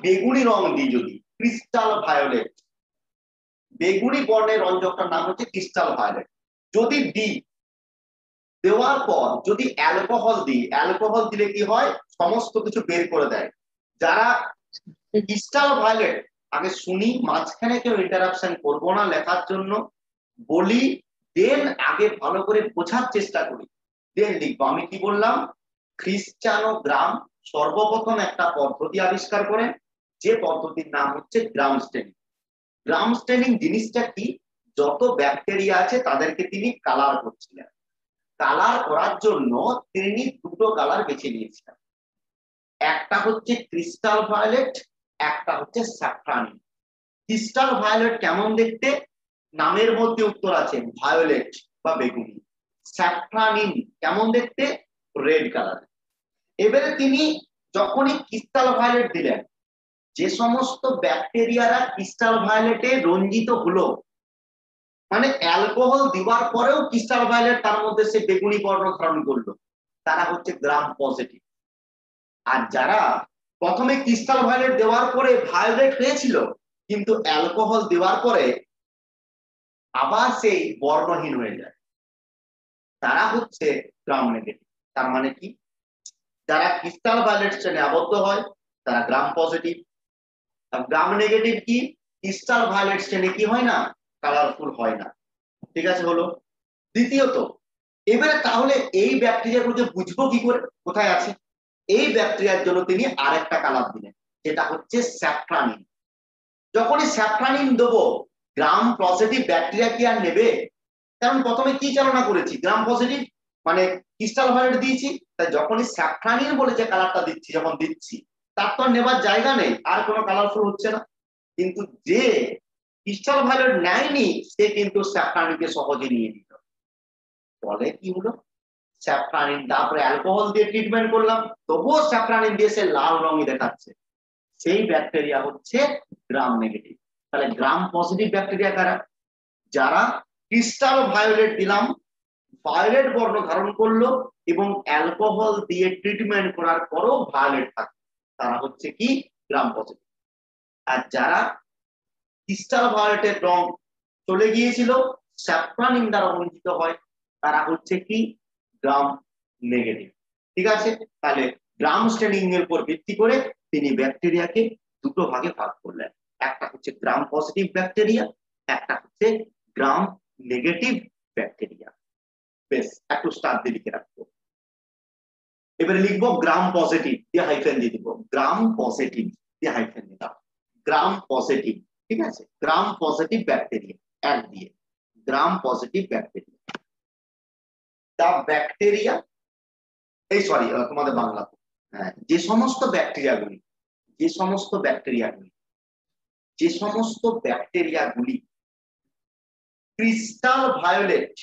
A: বেগুনি রং দিই, যদি ক্রিস্টাল ভায়োলেট, বেগুনি বর্ণের রঞ্জকটার নাম হচ্ছে ক্রিস্টাল ভায়োলেট, যদি দিই, দেওয়ার পর যদি অ্যালকোহল দিই, অ্যালকোহল দিলে কি হয়? সমস্ত কিছু বের করে দেয়। যারা ক্রিস্টাল ভায়োলেট, আগে শুনি, মাঝখানে কেউ ইন্টারাপশন করবো না, লেখার জন্য বলি, দেন আগে ভালো করে বোঝার চেষ্টা করি, দেন লিখবো। আমি কি বললাম? ক্রিশ্চিয়ানো গ্রাম সর্বপ্রথম একটা পদ্ধতি আবিষ্কার করেন, যে পদ্ধতির নাম হচ্ছে গ্রাম স্টেনিং। গ্রাম স্টেনিং জিনিসটা কি? যত ব্যাকটেরিয়া আছে তাদেরকে তিনি কালার করছিলেন। কালার করার জন্য তিনি দুটো কালার বেছে নিয়েছিলেন, একটা হচ্ছে ক্রিস্টাল ভায়োলেট, একটা হচ্ছে স্যাফ্রানিন। ক্রিস্টাল ভায়োলেট কেমন দেখতে? নামের মধ্যে উত্তর আছে, ভায়োলেট বা বেগুনি। স্যাফ্রানিন কেমন দেখতে? Red colour. এবারে তিনি যখনই ক্রিস্টাল ভায়োলেট দিলেন, যে সমস্ত ব্যাকটেরিয়ারা ক্রিস্টাল ভায়োলেটে রঞ্জিত হলো, মানে অ্যালকোহল দিবার পরেও ক্রিস্টাল ভায়োলেট তার মধ্যে সে বেগুনি বর্ণ ধারণ করলো, তারা হচ্ছে গ্রাম পজিটিভ। আর যারা প্রথমে ক্রিস্টাল ভায়োলেট দেওয়ার পরে ভায়োলেট হয়েছিল, কিন্তু অ্যালকোহল দেওয়ার পরে আবার সেই বর্ণহীন হয়ে যায়, তারা হচ্ছে গ্রাম নেগেটিভ। তার মানে কি? যারা ক্রিস্টাল ভায়োলেট শ্রেণী আবদ্ধ হয় তারা গ্রাম পজিটিভ। গ্রাম নেগেটিভ কি? ক্রিস্টাল ভায়োলেট শ্রেণী কি হয় না? কালারফুল হয় না। ঠিক আছে, হলো। দ্বিতীয়ত, এবারে তাহলে এই ব্যাকটেরিয়াগুলোকে বুঝবো কি করে কোথায় আছে? এই ব্যাকটেরিয়ার জন্য তিনি আরেকটা কালার দিলেন, যেটা হচ্ছে স্যাফ্রানিন। যখনই স্যাফ্রানিন দেবো, গ্রাম পজিটিভ ব্যাকটেরিয়া কি আর নেবে? কারণ প্রথমে কি চালনা করেছি? গ্রাম পজিটিভ, মানে ক্রিস্টাল ভায়োলেট দিয়েছি। তাই যখনই স্যাফ্রানিন বলে যে কালারটা দিচ্ছি, যখন দিচ্ছি, তার তো নেবার জায়গা নেই, আর কোনো কালারফুল হচ্ছে না। কিন্তু যে ক্রিস্টাল ভায়োলেট নেয়নি, সে কিন্তু স্যাফ্রানিনকে সহজে নিয়ে নিল। ফলে কি হলো? স্যাফ্রানিন, তারপরে অ্যালকোহল দিয়ে ট্রিটমেন্ট করলাম, তবুও স্যাফ্রানিন দিয়ে সে লাল রঙই দেখাচ্ছে, সেই ব্যাকটেরিয়া হচ্ছে গ্রাম নেগেটিভ। তাহলে গ্রাম পজিটিভ ব্যাকটেরিয়া কারা? যারা ক্রিস্টাল ভায়োলেট দিলাম, ভায়োলেট বর্ণ ধারণ করলো, এবং অ্যালকোহল দিয়ে ট্রিটমেন্ট করার পরও ভায়োলেট থাকে, তারা হচ্ছে কি? Gram positive. আর যারা ক্রিস্টাল ভায়োলেটের রং চলে গিয়েছিল, স্যাফ্রানিন দ্বারা রঞ্জিত হয়, তারা হচ্ছে কি? Gram negative. ঠিক আছে? তাহলে গ্রাম স্টেনিং এর উপর ভিত্তি করে তিনি ব্যাকটেরিয়াকে দুটো ভাগে ভাগ করলেন, একটা হচ্ছে গ্রাম পজিটিভ ব্যাকটেরিয়া, একটা হচ্ছে গ্রাম নেগেটিভ ব্যাকটেরিয়া। বেশ, একটু স্টার দিয়ে লিখে রাখবো। এবারে লিখবো গ্রাম পজিটিভ দিয়ে হাইফেন দিয়ে দিব, গ্রাম পজিটিভ দিয়ে হাইফেন দিলাম, গ্রাম পজিটিভ। ঠিক আছে? গ্রাম পজিটিভ ব্যাকটেরিয়া এক দিয়ে, গ্রাম পজিটিভ ব্যাকটেরিয়া। দা ব্যাকটেরিয়া, এই সরি তোমাদের বাংলা, হ্যাঁ, যে সমস্ত ব্যাকটেরিয়াগুলি, যে সমস্ত ব্যাকটেরিয়াগুলি, যে সমস্ত ব্যাকটেরিয়াগুলি ক্রিস্টাল ভায়োলেট,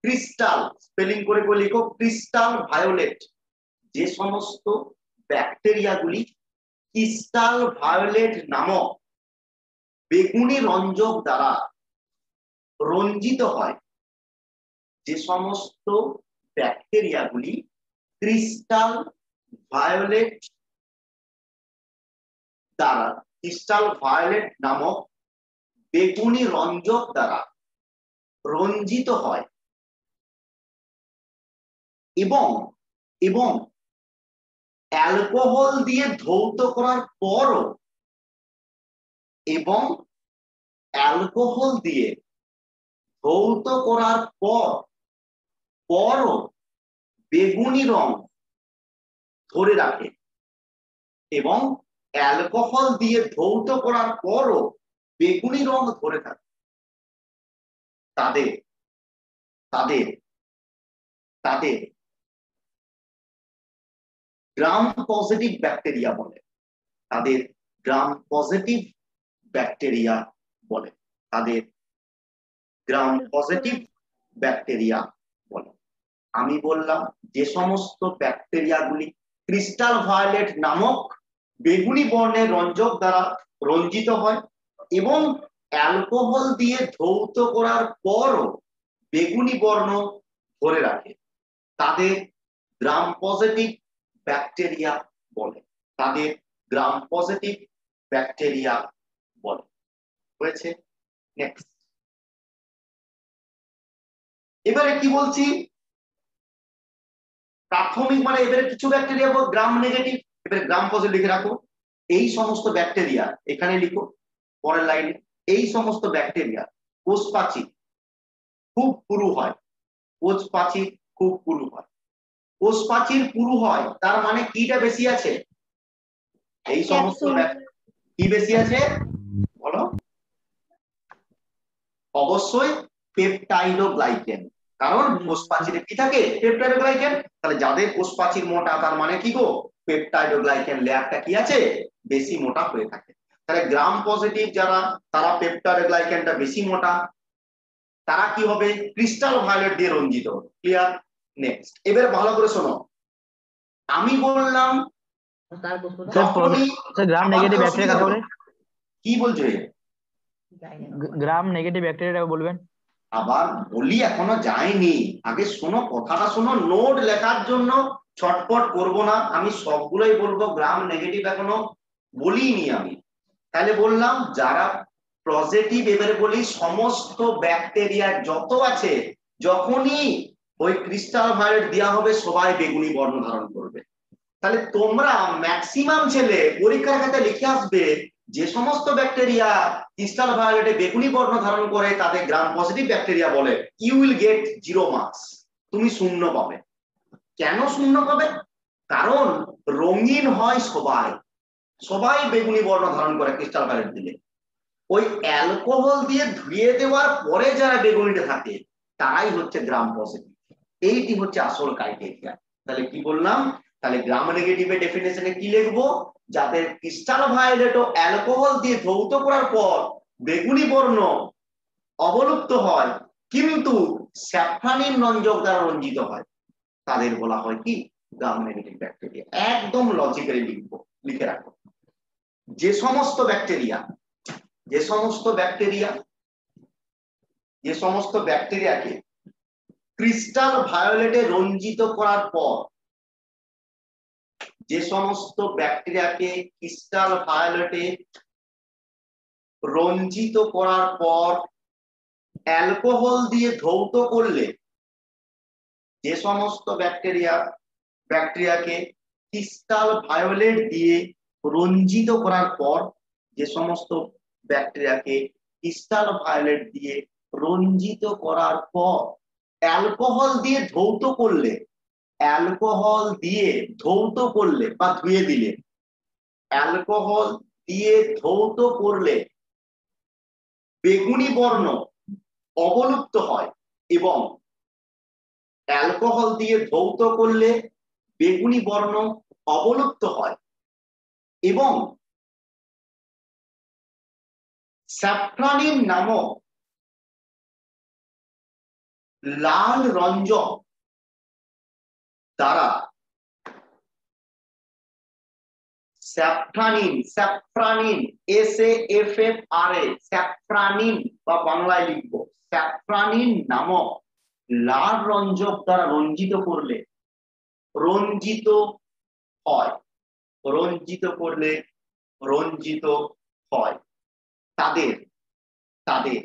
A: ক্রিস্টাল স্পেলিং করে করে লিখো, ক্রিস্টাল ভায়োলেট, যে সমস্ত ব্যাকটেরিয়াগুলি ক্রিস্টাল ভায়োলেট নামক বেগুনি রঞ্জক দ্বারা রঞ্জিত হয়, যে সমস্ত ব্যাকটেরিয়াগুলি ক্রিস্টাল ভায়োলেট দ্বারা, ক্রিস্টাল ভায়োলেট নামক বেগুনি রঞ্জক দ্বারা রঞ্জিত হয় এবং এবং অ্যালকোহল দিয়ে ধৌত করার পরও এবং অ্যালকোহল দিয়ে ধৌত করার পরও বেগুনি রং ধরে রাখে এবং অ্যালকোহল দিয়ে ধৌত করার পরও বেগুনি রং ধরে থাকে, তাদের তাদের তাদের গ্রাম পজিটিভ ব্যাকটেরিয়া বলে, তাদের গ্রাম পজিটিভ ব্যাকটেরিয়া বলে, তাদের গ্রাম পজিটিভ ব্যাকটেরিয়া বলে। আমি বললাম যে সমস্ত ব্যাকটেরিয়াগুলি ক্রিস্টাল ভায়োলেট নামক বেগুনি বর্ণের রঞ্জক দ্বারা রঞ্জিত হয় এবং অ্যালকোহল দিয়ে ধৌত করার পরও বেগুনি বর্ণ ধরে রাখে, তাদের গ্রাম পজিটিভ ব্যাকটেরিয়া বলে, তাদের গ্রাম পজিটিভ ব্যাকটেরিয়া বলে। হয়েছে? নেক্সট, এবারে কি বলছি, প্রাথমিক মানে এবারে কিছু ব্যাকটেরিয়া গ্রাম নেগেটিভ, এবারে গ্রাম পজিটিভ লিখে রাখো। এই সমস্ত ব্যাকটেরিয়া এখানে লিখো পরের লাইনে, এই সমস্ত ব্যাকটেরিয়া কোষ প্রাচীর খুব পুরু হয়, কোষ প্রাচীর খুব পুরু হয়, কোষ প্রাচীর পুরু হয় তার মানে কিটা বেশি আছে, এই সমস্ত কি বেশি আছে বলো, অবশ্যই পেপটাইডোগ্লাইকেন, কারণ কোষ প্রাচীরে কি থাকে পেপটাইডোগ্লাইকেন, তাহলে যাদের কোষ প্রাচীর মোটা তার মানে কি গো পেপটাইডোগ্লাইকেন লেয়ারটা কি আছে বেশি মোটা হয়ে থাকে, তাহলে গ্রাম পজিটিভ যারা তারা পেপটাইডোগ্লাইকেনটা বেশি মোটা, তারা কি হবে ক্রিস্টাল ভায়োলেট দিয়ে রঞ্জিত। ক্লিয়ার? নেক্সট, এবারে ভালো করে শোনো, আমি বললাম
B: গ্রাম নেগেটিভ ব্যাকটেরিয়া কাকে বলে,
A: কি বলছো
B: গ্রাম নেগেটিভ ব্যাকটেরিয়া বলবেন?
A: আবার বলি এখনো যায়নি, আগে শোনো কথাটা শোনো, নোট লেখার জন্য ছটপট করব না, আমি সবগুলোই বলবো, গ্রাম নেগেটিভ এখনো বলিনি আমি। তাহলে বললাম যারা পজিটিভ, এবারে বলি সমস্ত ব্যাকটেরিয়া যত আছে যখনই ওই ক্রিস্টাল ভায়োলেট দেওয়া হবে সবাই বেগুনি বর্ণ ধারণ করবে। তাহলে তোমরা ম্যাক্সিমাম ছেলে পরীক্ষার খাতায় লিখে আসবে যে সমস্ত ব্যাকটেরিয়া ক্রিস্টাল ভায়োলেটে বেগুনি বর্ণ ধারণ করে তাদের গ্রাম পজিটিভ ব্যাকটেরিয়া বলে, ইউ উইল গেট 0 মার্কস, তুমি শূন্য পাবে। কেন শূন্য পাবে? কারণ রঙিন হয় সবাই, সবাই বেগুনি বর্ণ ধারণ করে ক্রিস্টাল ভায়োলেট দিলে, ওই অ্যালকোহল দিয়ে ধুয়ে দেওয়ার পরে যারা বেগুনিতে থাকে তারাই হচ্ছে গ্রাম পজিটিভ, এইটি হচ্ছে আসল ক্রাইটেরিয়া। তাহলে কি বললাম, তাহলে গ্রাম নেগেটিভের ডেফিনেশনে কি লিখবো, যাদের ক্রিস্টাল ভায়োলেট ও অ্যালকোহল দিয়ে ধৌত করার পর বেগুনি বর্ণ অবলুপ্ত হয় কিন্তু স্যাফ্রানিন রঞ্জক দ্বারা রঞ্জিত হয়, তাদের বলা হয় কি গ্রাম নেগেটিভ ব্যাকটেরিয়া। একদম লজিক্যালি লিখবো, লিখে রাখো, যে সমস্ত ব্যাকটেরিয়াকে ক্রিস্টাল ভায়োলেটে রঞ্জিত করার পর, যে সমস্ত ব্যাকটেরিয়াকে ক্রিস্টাল ভায়োলেটে রঞ্জিত করার পর অ্যালকোহল দিয়ে ধৌত করলে, যে সমস্ত ব্যাকটেরিয়াকে ক্রিস্টাল ভায়োলেট দিয়ে রঞ্জিত করার পর, যে সমস্ত ব্যাকটেরিয়াকে ক্রিস্টাল ভায়োলেট দিয়ে রঞ্জিত করার পর অ্যালকোহল দিয়ে ধৌত করলে, অ্যালকোহল দিয়ে ধৌত করলে বা ধুয়ে দিলে, অ্যালকোহল দিয়ে ধৌত করলে বেগুনি বর্ণ অবলুপ্ত হয় এবং অ্যালকোহল দিয়ে ধৌত করলে বেগুনি বর্ণ অবলুপ্ত হয় এবং স্যাফ্রানিন নামক লাল রঞ্জক দ্বারা স্যাফ্রানিন স্যাফ্রানিন বা বাংলায় লিখবো, স্যাফ্রানিন নামক লাল রঞ্জক দ্বারা রঞ্জিত করলে রঞ্জিত হয়, রঞ্জিত করলে রঞ্জিত হয়, তাদের তাদের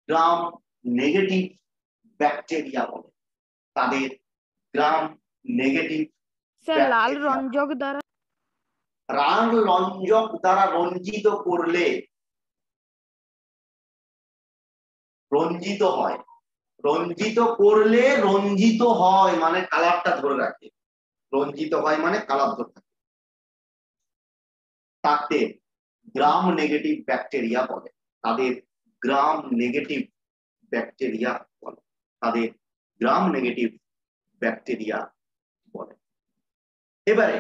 A: গ্রাম নেগেটিভ ব্যাকটেরিয়া বলে, তাদের গ্রাম নেগেটিভ
C: স্যার লাল রঞ্জক দ্বারা
A: রাং রঞ্জক দ্বারা রঞ্জিত করলে রঞ্জিত হয়, রঞ্জিত করলে রঞ্জিত হয় মানে কালারটা ধরে রাখে, রঞ্জিত হয় মানে কালার ধরে থাকে, তাতে গ্রাম নেগেটিভ ব্যাকটেরিয়া বলে, তাদের গ্রাম নেগেটিভ ব্যাকটেরিয়া বলে, তাদের গ্রাম নেগেটিভ ব্যাকটেরিয়া বলে। এবারে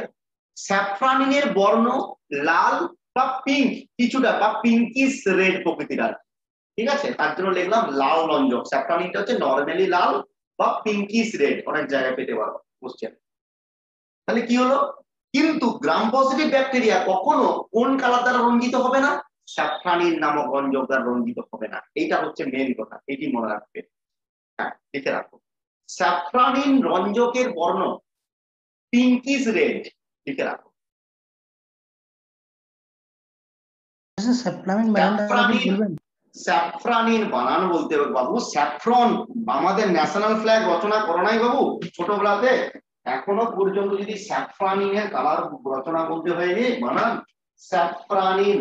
A: স্যাফ্রানিনের বর্ণ লাল বা পিঙ্ক কিছুটা বা পিঙ্কিশ রেড প্রকৃতির আর, ঠিক আছে, তার জন্য লিখলাম লাল রঞ্জক। স্যাফ্রানিনটা হচ্ছে নরমালি লাল বা পিঙ্কিশ রেড, অনেক জায়গায় পেতে পারো কোশ্চেন। তাহলে কি হলো, কিন্তু গ্রাম পজিটিভ ব্যাকটেরিয়া কখনো কোন কালার দ্বারা রঞ্জিত হবে না, স্যাফ্রানিন নামক রঞ্জক দ্বারা রঞ্জিত হবে না। এইটা হচ্ছে মেন কথা, এটি মনে রাখবে। হ্যাঁ, লিখে রাখো, স্যাফ্রানিন রঞ্জকের বর্ণ পিঙ্কিশ রেড, লিখে রাখো। স্যাফ্রানিন বানান বলতে হবে বাবু, স্যাফ্রন আমাদের ন্যাশনাল ফ্ল্যাগ রচনা করো নাই বাবু ছোটবেলাতে, এখনো পর্যন্ত যদি স্যাফ্রানিনের কালার রচনা বলতে হয়নি বানান, স্যাফ্রানিন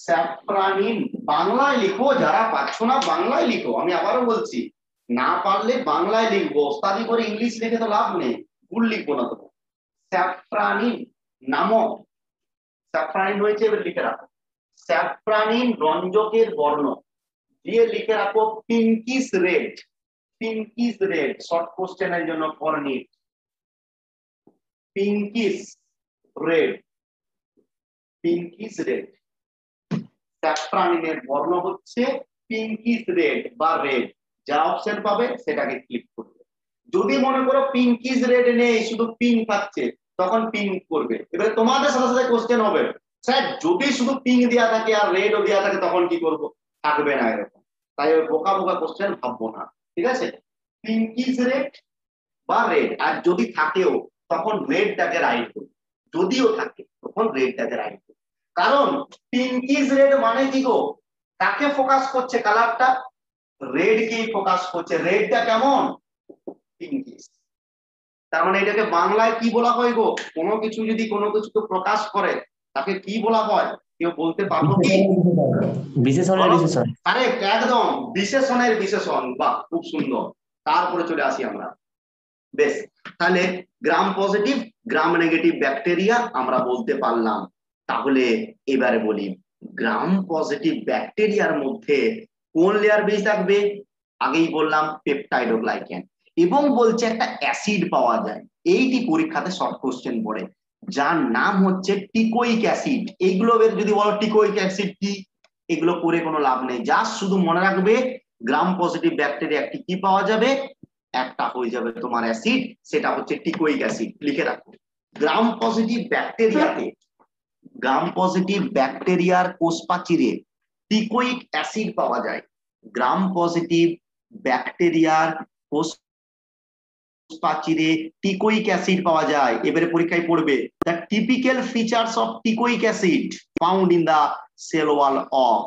A: স্যাফ্রানিন বাংলায় লিখো, যারা পাচ্ছ না বাংলায় লিখো, আমি আবারও বলছি, না পারলে বাংলায় লিখবো, ওস্তাদি করে ইংলিশ লিখে তো লাভ নেই, ভুল লিখবো না তো। স্যাফ্রানিন নামক, স্যাফ্রানিন হয়েছে, এবার লিখে রাখো, স্যাফ্রানিন রঞ্জকের বর্ণ দিয়ে লিখে রাখো pinkish red, pinkish red, short কোশ্চেনের জন্য ফরনিট, পিঙ্কিশ রেড, পিঙ্কিশ রেড, স্যাফ্রানিনের বর্ণ হচ্ছে পিঙ্কিশ রেড বা রেড, যা অপশন পাবে সেটাকে ক্লিক করবে। যদি মনে করো পিঙ্কিশ রেড নেই, শুধু পিঙ্ক থাকছে, তখন পিঙ্ক করবে। এবারে তোমাদের সাথে সাথে কোশ্চেন হবে, স্যার যদি শুধু পিঙ্ক দেওয়া থাকে আর রেডও দেওয়া থাকে তখন কি করব, থাকবে না এরকম, তাই বোকা বোকা কোশ্চেন ভাববো না, ঠিক আছে। পিঙ্কিশ রেড বা রেড, আর যদি থাকেও তখন রেডটাকে রাইট করবে, যদিও থাকে তখন রেডটাকে রাইট করবে, কারণ পিঙ্কিশ রেড মানে কি গো, কাকে ফোকাস করছে কালারটা, রেড কেই ফোকাস করছে, রেডটা কেমন পিঙ্কিশ, তার মানে এটাকে বাংলায় কি বলা হয় গো, কোনো কিছু যদি কোনো কিছুকে প্রকাশ করে তাকে কি বলা হয়, কেউ বলতে পারবো কি,
B: বিশেষণের বিশেষণ,
A: আরে একদম বিশেষণের বিশেষণ, বাহ খুব সুন্দর। তারপরে চলে আসি আমরা, বেশ, তাহলে gram positive gram negative bacteria আমরা বলতে পারলাম। তাহলে এবারে বলি, গ্রাম পজিটিভ ব্যাকটেরিয়ার মধ্যে কোন লেয়ার বেশি থাকবে, আগেই বললাম পেপটাইডোগ্লাইকেন, এবং বলছে একটা অ্যাসিড পাওয়া যায়, এইটি পরীক্ষাতে শর্ট কোশ্চেন পড়ে, যার নাম হচ্ছে টিকোইক অ্যাসিড। এইগুলো যদি বলো টিকোইক অ্যাসিড কি, এগুলো করে কোনো লাভ নেই, জাস্ট শুধু মনে রাখবে গ্রাম পজিটিভ ব্যাকটেরিয়া একটি কি পাওয়া যাবে, একটা হয়ে যাবে তোমার অ্যাসিড, সেটা হচ্ছে টিকোইক অ্যাসিড, লিখে রাখো। গ্রাম পজিটিভ ব্যাকটেরিয়াতে, গ্রাম পজিটিভ ব্যাকটেরিয়ার কোষ প্রাচীরে টিকোইক অ্যাসিড পাওয়া যায়, গ্রাম পজিটিভ ব্যাকটেরিয়ার কোষ প্রাচীরে টিকোইক অ্যাসিড পাওয়া যায়। এবারে পরীক্ষায় পড়বে, the typical features of teichoic acid found in the cell wall of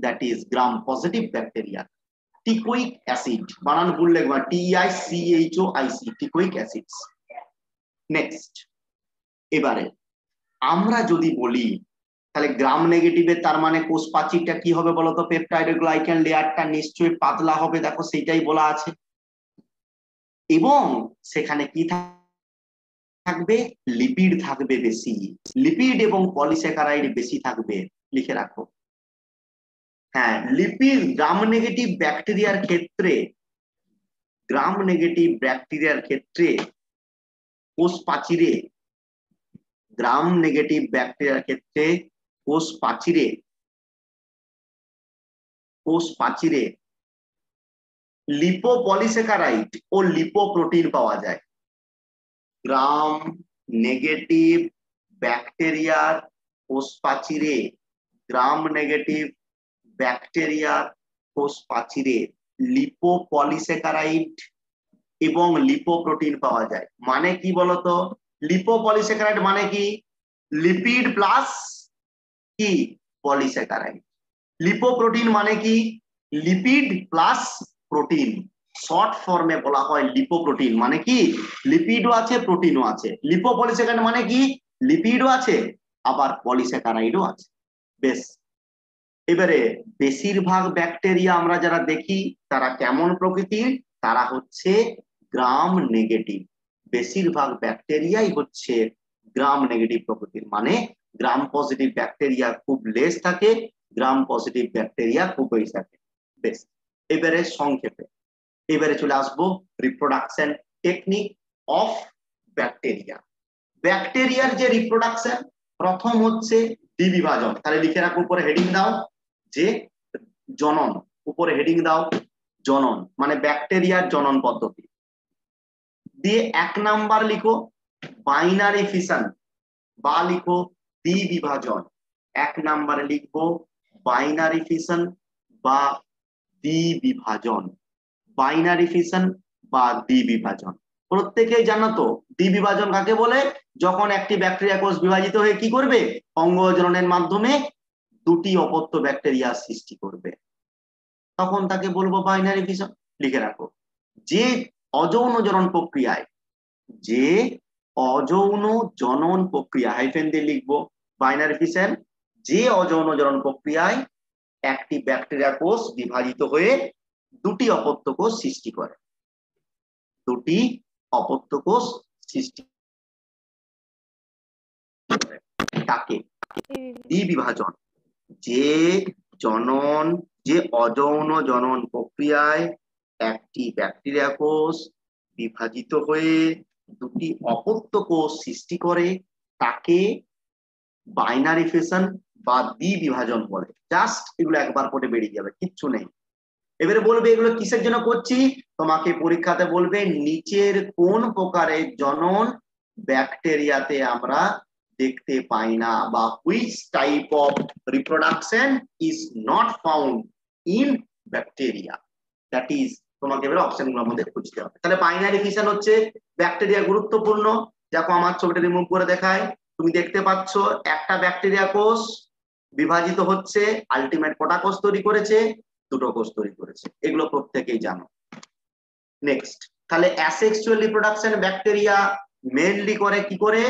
A: that is gram positive bacteria. Teichoic acid বানান ভুল লিখবা, TICHOIC, টিকোইক অ্যাসিড। নেক্সট, এবারে আমরা যদি বলি তাহলে গ্রাম নেগেটিভের, তার মানে কোষ প্রাচীরটা কি হবে বলতো, পেপটাইডোগ্লাইকেন লেয়ারটা নিশ্চয়ই পাতলা হবে, দেখো সেইটাই বলা আছে, এবং সেখানে কি থাকবে, লিপিড থাকবে বেশি, লিপিড এবং পলিস্যাকারাইড বেশি থাকবে, লিখে রাখো। হ্যাঁ, লিপিড গ্রাম নেগেটিভ ব্যাকটেরিয়ার ক্ষেত্রে, গ্রাম নেগেটিভ ব্যাকটেরিয়ার ক্ষেত্রে কোষ প্রাচীরে, গ্রাম নেগেটিভ ব্যাকটেরিয়ার ক্ষেত্রে কোষ প্রাচীরে লিপোপলিস্যাকারাইড ও লিপোপ্রোটিন পাওয়া যায়। গ্রাম নেগেটিভ ব্যাকটেরিয়ার কোষ প্রাচীরে, গ্রাম নেগেটিভ ব্যাকটেরিয়ার কোষ প্রাচীরে লিপোপলিস্যাকারাইড এবং লিপোপ্রোটিন পাওয়া যায়। মানে কি বলতো, লিপোপলিস্যাকারাইড মানে কি, লিপিড প্লাস কি পলিস্যাকারাইড। লিপোপ্রোটিন মানে কি, লিপিড প্লাস প্রোটিন। শর্ট ফর্মে বলা হয় লিপোপ্রোটিন, মানে কি লিপিডও আছে প্রোটিনও আছে। লিপোপলিস্যাকারাইড মানে কি, লিপিডও আছে আবার পলিস্যাকারাইডও আছে। বেশ, এবারে বেশিরভাগ ব্যাকটেরিয়া আমরা যারা দেখি তারা কেমন প্রকৃতির, তারা হচ্ছে গ্রাম নেগেটিভ। বেশিরভাগ ব্যাকটেরিয়াই হচ্ছে গ্রাম নেগেটিভ প্রকৃতির, মানে গ্রাম পজিটিভ ব্যাকটেরিয়া খুব লেস থাকে, গ্রাম পজিটিভ ব্যাকটেরিয়া খুব বেশি থাকে। বেশ, এবারে সংক্ষেপে এবারে চলে আসবো রিপ্রোডাকশন টেকনিক অফ ব্যাকটেরিয়া। ব্যাকটেরিয়ার যে রিপ্রোডাকশন, প্রথম হচ্ছে দ্বিবিভাজন। তাহলে লিখে রাখো, উপরে হেডিং দাও যে জনন, উপরে হেডিং দাও জনন, মানে ব্যাকটেরিয়ার জনন পদ্ধতি। দিয়ে 1 নাম্বার লিখো বাইনারি ফিশন বা লিখো দ্বিবিভাজন। 1 নাম্বারে লিখবো বাইনারি ফিশন বা দ্বিবিভাজন। বাইনারি ফিশন বা দ্বিবিভাজন প্রত্যেকেই জানো তো। দ্বিবিভাজন কাকে বলে, যখন একটি ব্যাকটেরিয়া কোষ বিভাজিত হয়ে কি করবে, অঙ্গজননের মাধ্যমে দুটি অপত্য ব্যাকটেরিয়া সৃষ্টি করবে, তখন তাকে বলবো বাইনারি ফিশন। লিখে রাখো, যে অযৌন জনন প্রক্রিয়ায়, যে অযৌন জনন প্রক্রিয়া, হাইফেন দিয়ে লিখবো বাইনারি ফিশন, যে অযৌন জনন প্রক্রিয়ায় একটি ব্যাকটেরিয়া কোষ বিভাজিত হয়ে দুটি অপত্য কোষ সৃষ্টি করে, দুটি অপত্য কোষ সৃষ্টি করে, তাকে দ্বিবিভাজন। যে জনন, যে অযৌন জনন প্রক্রিয়ায় একটি ব্যাকটেরিয়া কোষ বিভাজিত হয়ে দুটি অপত্য কোষ সৃষ্টি করে, তাকে বাইনারি ফিশন বা দ্বিবিভাজন বলে। জাস্ট এগুলো একবার পড়ে বেরিয়ে যাবে, কিচ্ছু নেই। এবারে বলবে এগুলো কিসের জন্য করছি, তোমাকে পরীক্ষাতে বলবে নিচের কোন প্রকারের জনন ব্যাকটেরিয়াতে আমরা দেখতে পাই না, বা which type of reproduction is not found in bacteria, that is তোমাকে এবারে অপশনগুলোর মধ্যে খুঁজতে হবে। তাহলে বাইনারি ফিশন হচ্ছে ব্যাকটেরিয়া গুরুত্বপূর্ণ। দেখো আমার ছবিটা রিমুভ করে দেখায়, তুমি দেখতে পাচ্ছ একটা ব্যাকটেরিয়া কোষ বিভাজিত হচ্ছে, আলটিমেট কটা কোষ তৈরি করেছে, দুটো কোষ তৈরি করেছে, এগুলো প্রত্যেকেই জানো। নেক্সট, তাহলে অ্যাসেক্সুয়াল রিপ্রোডাকশন ব্যাকটেরিয়া মেইনলি করে কি করে,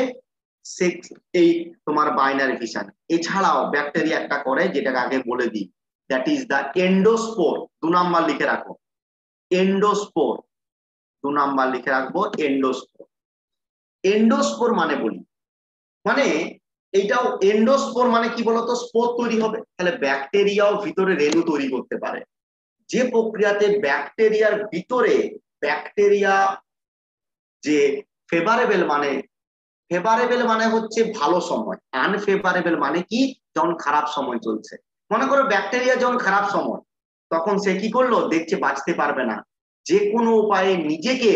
A: এই তোমার বাইনারি ফিশন। এছাড়াও ব্যাকটেরিয়া একটা করে, যেটাকে আগে বলে দিই, that is the endospore. 2 number লিখে রাখো, এন্ডোস্পোর। 2 নাম্বার লিখে রাখবো এন্ডোস্পোর। এন্ডোস্পোর মানে বলি, মানে এইটাও এন্ডোস্পোর মানে কি বলতো, স্পোর তৈরি হবে। তাহলে ব্যাকটেরিয়াও ভিতরে রেণু তৈরি করতে পারে, যে প্রক্রিয়াতে ব্যাকটেরিয়ার ভিতরে ব্যাকটেরিয়া যে ফেভারেবল, মানে ফেভারেবল মানে হচ্ছে ভালো সময়, আনফেভারেবল মানে কি যখন খারাপ সময় চলছে। মনে করো ব্যাকটেরিয়া যখন খারাপ সময়, তখন সে কি করলো, দেখছে বাঁচতে পারবে না, যে কোনো উপায়ে নিজেকে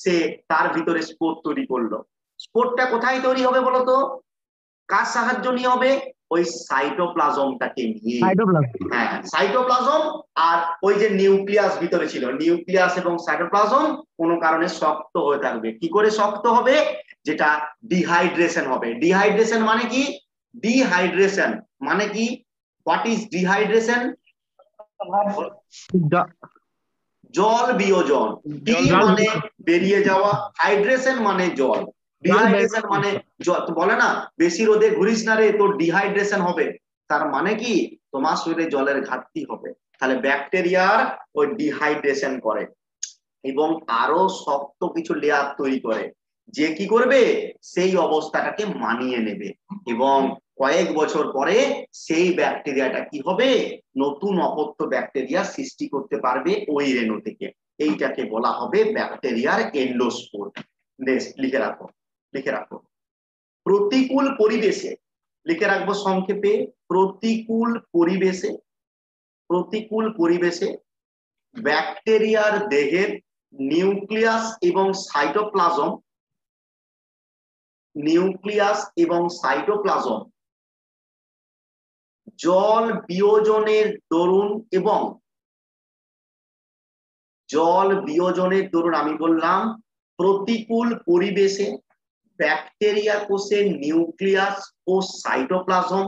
A: সে তার ভিতরে স্পোর তৈরি করলো। স্পোরটা কোথায় তৈরি হবে বলতো, কার সাহায্য নিয়ে হবে, ওই সাইটোপ্লাজমটাকে নিয়ে। হ্যাঁ, সাইটোপ্লাজম আর ওই যে নিউক্লিয়াস ভিতরে ছিল, নিউক্লিয়াস এবং সাইটোপ্লাজম কোনো কারণে শক্ত হয়ে থাকবে। কি করে শক্ত হবে, যেটা ডিহাইড্রেশন হবে। ডিহাইড্রেশন মানে কি, ডিহাইড্রেশন মানে কি, হোয়াট ইজ ডিহাইড্রেশন, জল বিয়োজন। ডি মানে বেরিয়ে যাওয়া, হাইড্রেশন মানে জল, ডিহাইড্রেশন মানে বলে না বেশি রোদে ঘুরিস না রে, তোর ডিহাইড্রেশন হবে। তার মানে কি তোমার শরীরে জলের ঘাটতি হবে। তাহলে ব্যাকটেরিয়ার ওই ডিহাইড্রেশন করে এবং আরো শক্ত কিছু লেয়ার তৈরি করে, যে কি করবে, সেই অবস্থাটাকে মানিয়ে নেবে এবং কয়েক বছর পরে সেই ব্যাকটেরিয়াটা কি হবে, নতুন অপত্য ব্যাকটেরিয়া সৃষ্টি করতে পারবে ওই রেণু থেকে। এইটাকে বলা হবে ব্যাকটেরিয়ার এন্ডোস্পোর। লিখে রাখো, লিখে রাখো প্রতিকূল পরিবেশে, লিখে রাখবো সংক্ষেপে প্রতিকূল পরিবেশে, প্রতিকূল পরিবেশে ব্যাকটেরিয়ার দেহের নিউক্লিয়াস এবং সাইটোপ্লাজম, নিউক্লিয়াস এবং সাইটোপ্লাজম জল বিয়োজনের দরুন এবং জল বিয়োজনের দরুন আমি বললাম প্রতিকূল পরিবেশে ব্যাকটেরিয়া কোষের নিউক্লিয়াস ও সাইটোপ্লাজম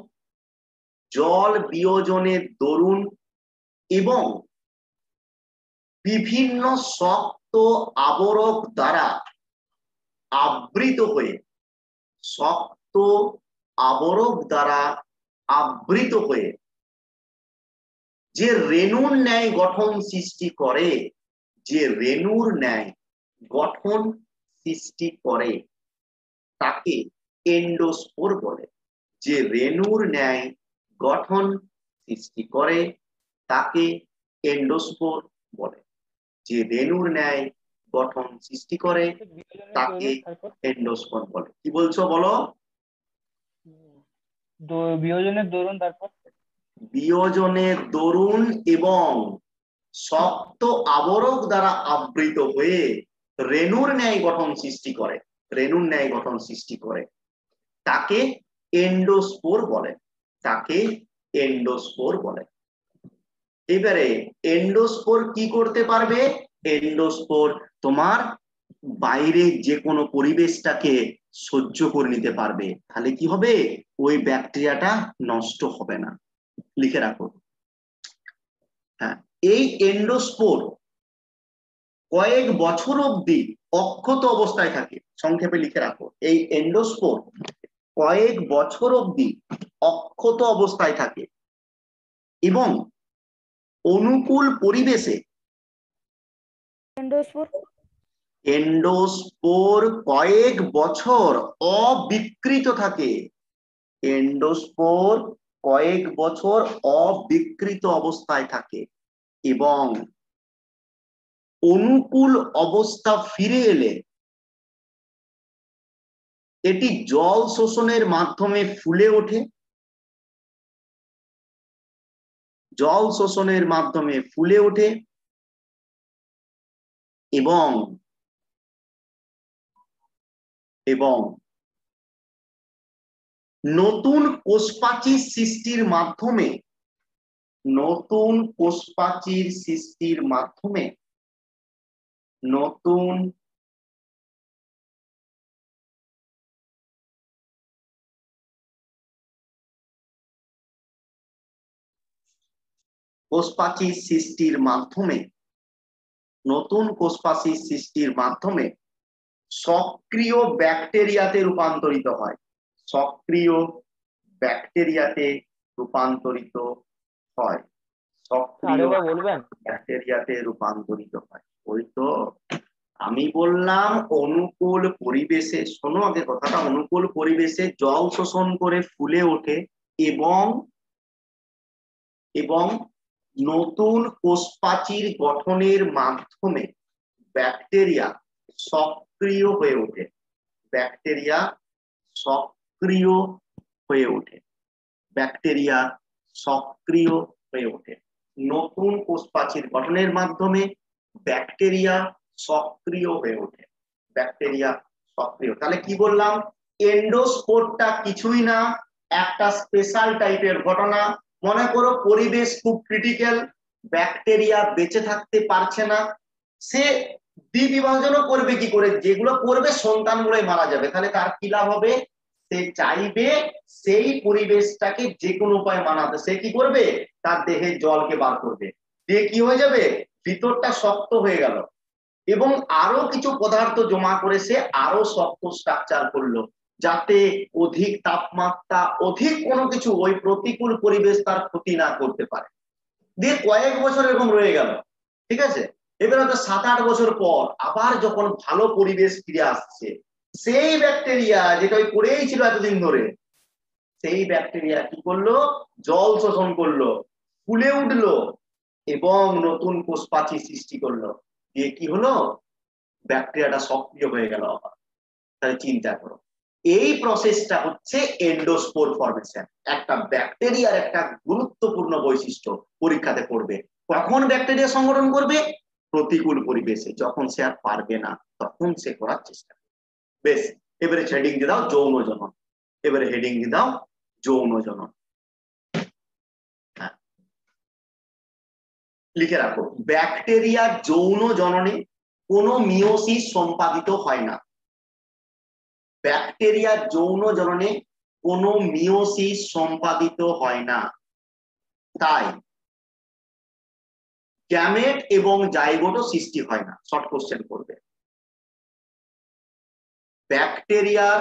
A: জল বিয়োজনের দরুন এবং বিভিন্ন শক্ত আবরক দ্বারা আবৃত হয়ে শক্ত আবরক দ্বারা আবৃত হয়ে যে রেণুর ন্যায় গঠন সৃষ্টি করে, যে রেণুর ন্যায় গঠন সৃষ্টি করে তাকে এন্ডোস্পোর বলে। যে রেণুর ন্যায় গঠন সৃষ্টি করে তাকে এন্ডোস্পোর বলে। যে রেণুর ন্যায় গঠন সৃষ্টি করে তাকে এন্ডোস্পোর বলে। কি বলছো বলো?
D: বিয়োজনের দরুন, তারপর
A: বিয়োজনের দরুন এবং শক্ত আবরক দ্বারা আবৃত হয়ে রেণুর ন্যায় গঠন সৃষ্টি করে, রেণুর ন্যায় গঠন সৃষ্টি করে তাকে এন্ডোস্পোর বলে, তাকে এন্ডোস্পোর বলে। এবারে এন্ডোস্পোর কি করতে পারবে? এন্ডোস্পোর তোমার বাইরে যে কোনো পরিবেশটাকে সহ্য করে নিতে পারবে। তাহলে কি হবে? ওই ব্যাকটেরিয়াটা নষ্ট হবে না। লিখে রাখো। হ্যাঁ, এই এন্ডোস্পোর কয়েক বছর অবধি অক্ষত অবস্থায় থাকে। সংক্ষেপে লিখে রাখো, এই এন্ডোস্পোর কয়েক বছর অবধি অক্ষত অবস্থায় থাকে এবং অনুকূল পরিবেশে এন্ডোস্পোর কয়েক বছর অবিকৃত থাকে। এন্ডোস্পোর কয়েক বছর অবিকৃত অবস্থায় থাকে এবং অনুকূল অবস্থা ফিরে এলে এটি জল শোষণের মাধ্যমে ফুলে ওঠে, জল শোষণের মাধ্যমে ফুলে ওঠে এবং নতুন কোষপ্রাচীর সৃষ্টির মাধ্যমে, নতুন কোষপ্রাচীর সৃষ্টির মাধ্যমে নতুন কোষপ্রাচীর সৃষ্টির মাধ্যমে, নতুন কোষপ্রাচীর সৃষ্টির মাধ্যমে সক্রিয় ব্যাকটেরিয়াতে রূপান্তরিত হয়, সক্রিয় ব্যাকটেরিয়াতে রূপান্তরিত হয়, সক্রিয় ব্যাকটেরিয়াতে রূপান্তরিত হয়। ওই তো আমি বললাম অনুকূল পরিবেশে, শোনো আগে কথাটা, অনুকূল পরিবেশে জল শোষণ করে ফুলে ওঠে এবং নতুন কোষপ্রাচীর গঠনের মাধ্যমে ব্যাকটেরিয়া সক্রিয় হয়ে ওঠে, ব্যাকটেরিয়া সক্রিয় হয়ে ওঠে, ব্যাকটেরিয়া সক্রিয় হয়ে ওঠে। নতুন কোষপ্রাচীর গঠনের মাধ্যমে ব্যাকটেরিয়া সক্রিয় হয়ে ওঠে, ব্যাকটেরিয়া সক্রিয়। তাহলে কি বললাম? এন্ডোস্পোরটা কিছুই না, একটা স্পেশাল টাইপের ঘটনা। মনে করো পরিবেশ খুব ক্রিটিক্যাল, ব্যাকটেরিয়া বেঁচে থাকতে পারছে না, সে দ্বিবিভাজনও করবে কি করে? যেগুলো করবে সন্তানগুলোই মারা যাবে, তাহলে তার কি লাভ হবে? সে চাইবে সেই পরিবেশটাকে যে কোনো উপায় মানাতে। সে কি করবে? তার দেহের জলকে বার করবে, দিয়ে কি হয়ে যাবে? ভিতরটা শক্ত হয়ে গেল এবং আরো কিছু পদার্থ জমা করে সে আরো শক্ত স্ট্রাকচার করলো, যাতে অধিক তাপমাত্রা, অধিক কোনো কিছু ওই প্রতিকূল পরিবেশ তার ক্ষতি না করতে পারে। দিয়ে কয়েক বছর এরকম রয়ে গেল, ঠিক আছে? এবার হয়তো 7-8 বছর পর আবার যখন ভালো পরিবেশ ফিরে আসছে, সেই ব্যাকটেরিয়া যেটা ওই পড়েই ছিল এতদিন ধরে, সেই ব্যাকটেরিয়া কি করলো? জল শোষণ করলো, ফুলে উঠলো এবং নতুন কোষপ্রাচীর সৃষ্টি করলো। দিয়ে কি হলো? ব্যাকটেরিয়াটা সক্রিয় হয়ে গেল আবার। তাহলে চিন্তা করো, এই প্রসেসটা হচ্ছে এন্ডোস্পোর ফরমেশন। একটা ব্যাকটেরিয়ার একটা গুরুত্বপূর্ণ বৈশিষ্ট্য পরীক্ষাতে পড়বে। কখন ব্যাকটেরিয়া সংগঠন করবে? প্রতিকূল পরিবেশে। যখন সে আর পারবে না তখন সে করার চেষ্টা করবে। বেশ, এবারে হেডিং দিয়ে দাও যৌন জনন। এবারে হেডিং দিয়ে দাও যৌন জনন। লিখে রাখো, ব্যাকটেরিয়ার যৌন জননে কোনো মিওসিস সম্পাদিত হয় না। ব্যাকটেরিয়ার যৌন জননে কোনো মিওসিস সম্পাদিত হয় না, তাই গ্যামেট এবং জাইগোটও সৃষ্টি হয় না। শর্ট কোশ্চেন করবে, ব্যাকটেরিয়ার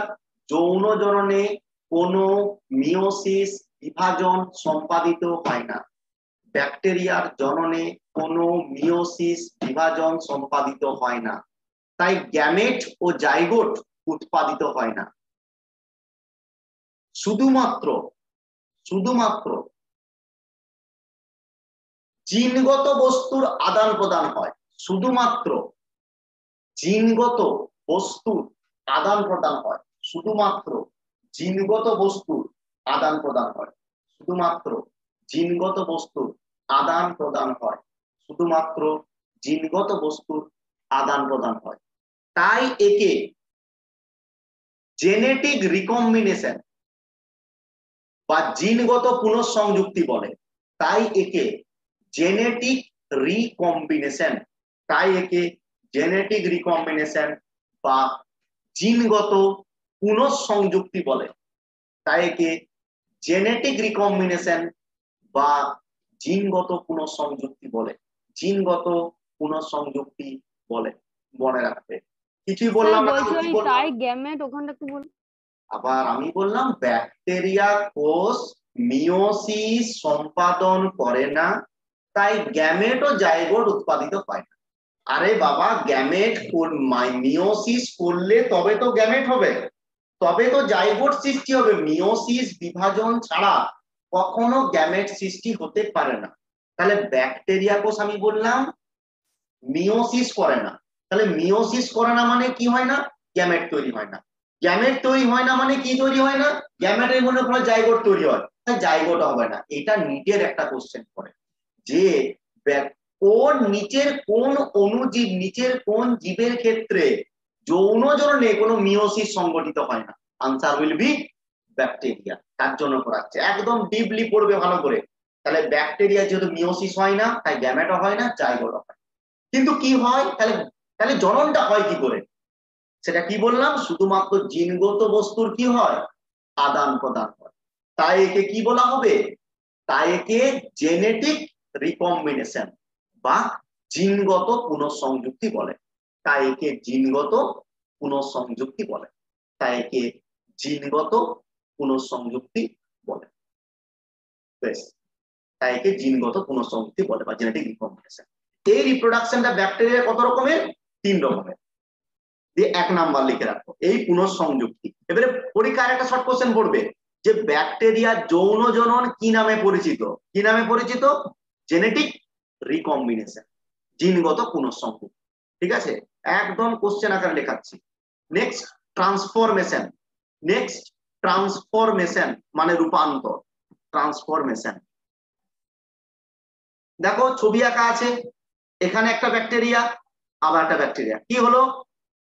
A: যৌন জননে কোনো মিওসিস বিভাজন সম্পাদিত হয় না। ব্যাকটেরিয়ার জননে কোনো মিওসিস বিভাজন সম্পাদিত হয় না, তাই গ্যামেট ও জাইগোট উৎপাদিত হয় না। শুধুমাত্র জিনগত বস্তুর আদান প্রদান হয়। শুধুমাত্র জিনগত বস্তুর আদান প্রদান হয়। শুধুমাত্র জিনগত বস্তুর আদান প্রদান হয়। শুধুমাত্র জিনগত বস্তুর আদান প্রদান হয়। শুধুমাত্র জিনগত বস্তুর আদান প্রদান হয়, তাই একে জেনেটিক রিকম্বিনেশন বা জিনগত পুনঃসংযুক্তি বলে। তাই একে জেনেটিক রিকম্বিনেশন, তাই একে জেনেটিক রিকম্বিনেশন বা জিনগত পুনঃসংযুক্তি বলে। তাই একে জেনেটিক রিকম্বিনেশন বা জিনগত পুনঃসংযুক্তি বলে। জিনগত পুনঃসংযুক্তি বলে, মনে রাখবে। কিছুই বললাম না,
C: বলছি
A: কি
C: ওই
A: বললাম?
C: তাই গ্যামেট ওখানটা একটু বল।
A: আবার আমি বললাম ব্যাকটেরিয়া কোষ মিওসিস সম্পাদন করে না, তাই গ্যামেট ও জাইগোট উৎপাদিত হয় না। আরে বাবা, গ্যামেট মিওসিস করলে তবে তো গ্যামেট হবে, তবে তো জাইগোট সৃষ্টি হবে। মিওসিস বিভাজন ছাড়া কখনো গ্যামেট সৃষ্টি হতে পারে না। তাহলে ব্যাকটেরিয়া কোষ আমি বললাম মিওসিস করে না, তাহলে মিওসিস করে না মানে কি হয় না? গ্যামেট তৈরি হয় না। গ্যামেট তৈরি হয় না মানে কি তৈরি হয় না? গ্যামেটের মনে করে জাইগোট তৈরি হয়, তাই জাইগোট হবে না। এটা নিটের একটা কোশ্চেন করে যে কোন নিচের কোন অণুজীব, নিচের কোন জীবের ক্ষেত্রে যৌন জননে কোনো মিওসিস সংঘটিত হয় না? Answer will be bacteria. তার জন্য করাচ্ছে, একদম ডিপলি পড়বে ভালো করে। তাহলে ব্যাকটেরিয়া যেহেতু মিওসিস হয় না, তাই গ্যামেটও হয় না, জাইগোটও হয়। কিন্তু কি হয় তাহলে? তাহলে জননটা হয় কি করে? সেটা কি বললাম? শুধুমাত্র জিনগত বস্তুর কি হয়? আদান প্রদান হয়। তাই একে কি বলা হবে? তাই একে জেনেটিক রিকম্বিনেশন বা জিনগত পুনঃসংযুক্তি বলে। তাই একে জিনগত পুনঃসংযুক্তি বলে। তাই একে জিনগত পুনঃসংযুক্তি বলে। বেশ, তাই একে জিনগত পুনঃসংযুক্তি বলে বা জেনেটিক রিকম্বিনেশন। এই রিপ্রোডাকশনটা ব্যাকটেরিয়ার কত রকমের? 3 রকমের। দিয়ে 1 নাম্বার লিখে রাখো, এই পুনঃসংযুক্তি। এবারে পরীক্ষার একটা শর্ট কোশ্চেন পড়বে যে ব্যাকটেরিয়ার যৌন জনন কি নামে পরিচিত? কি নামে পরিচিত? জেনেটিক রিকম্বিনেশন, জিনগত পুনঃসংযুক্তি। ঠিক আছে, একদম কোশ্চেন আকারে লেখাচ্ছি। Next transformation. নেক্সট ট্রান্সফরমেশন মানে রূপান্তর। ট্রান্সফরমেশন, দেখো ছবি আঁকা আছে, এখানে একটা ব্যাকটেরিয়া, আবার একটা ব্যাকটেরিয়া। কি হলো?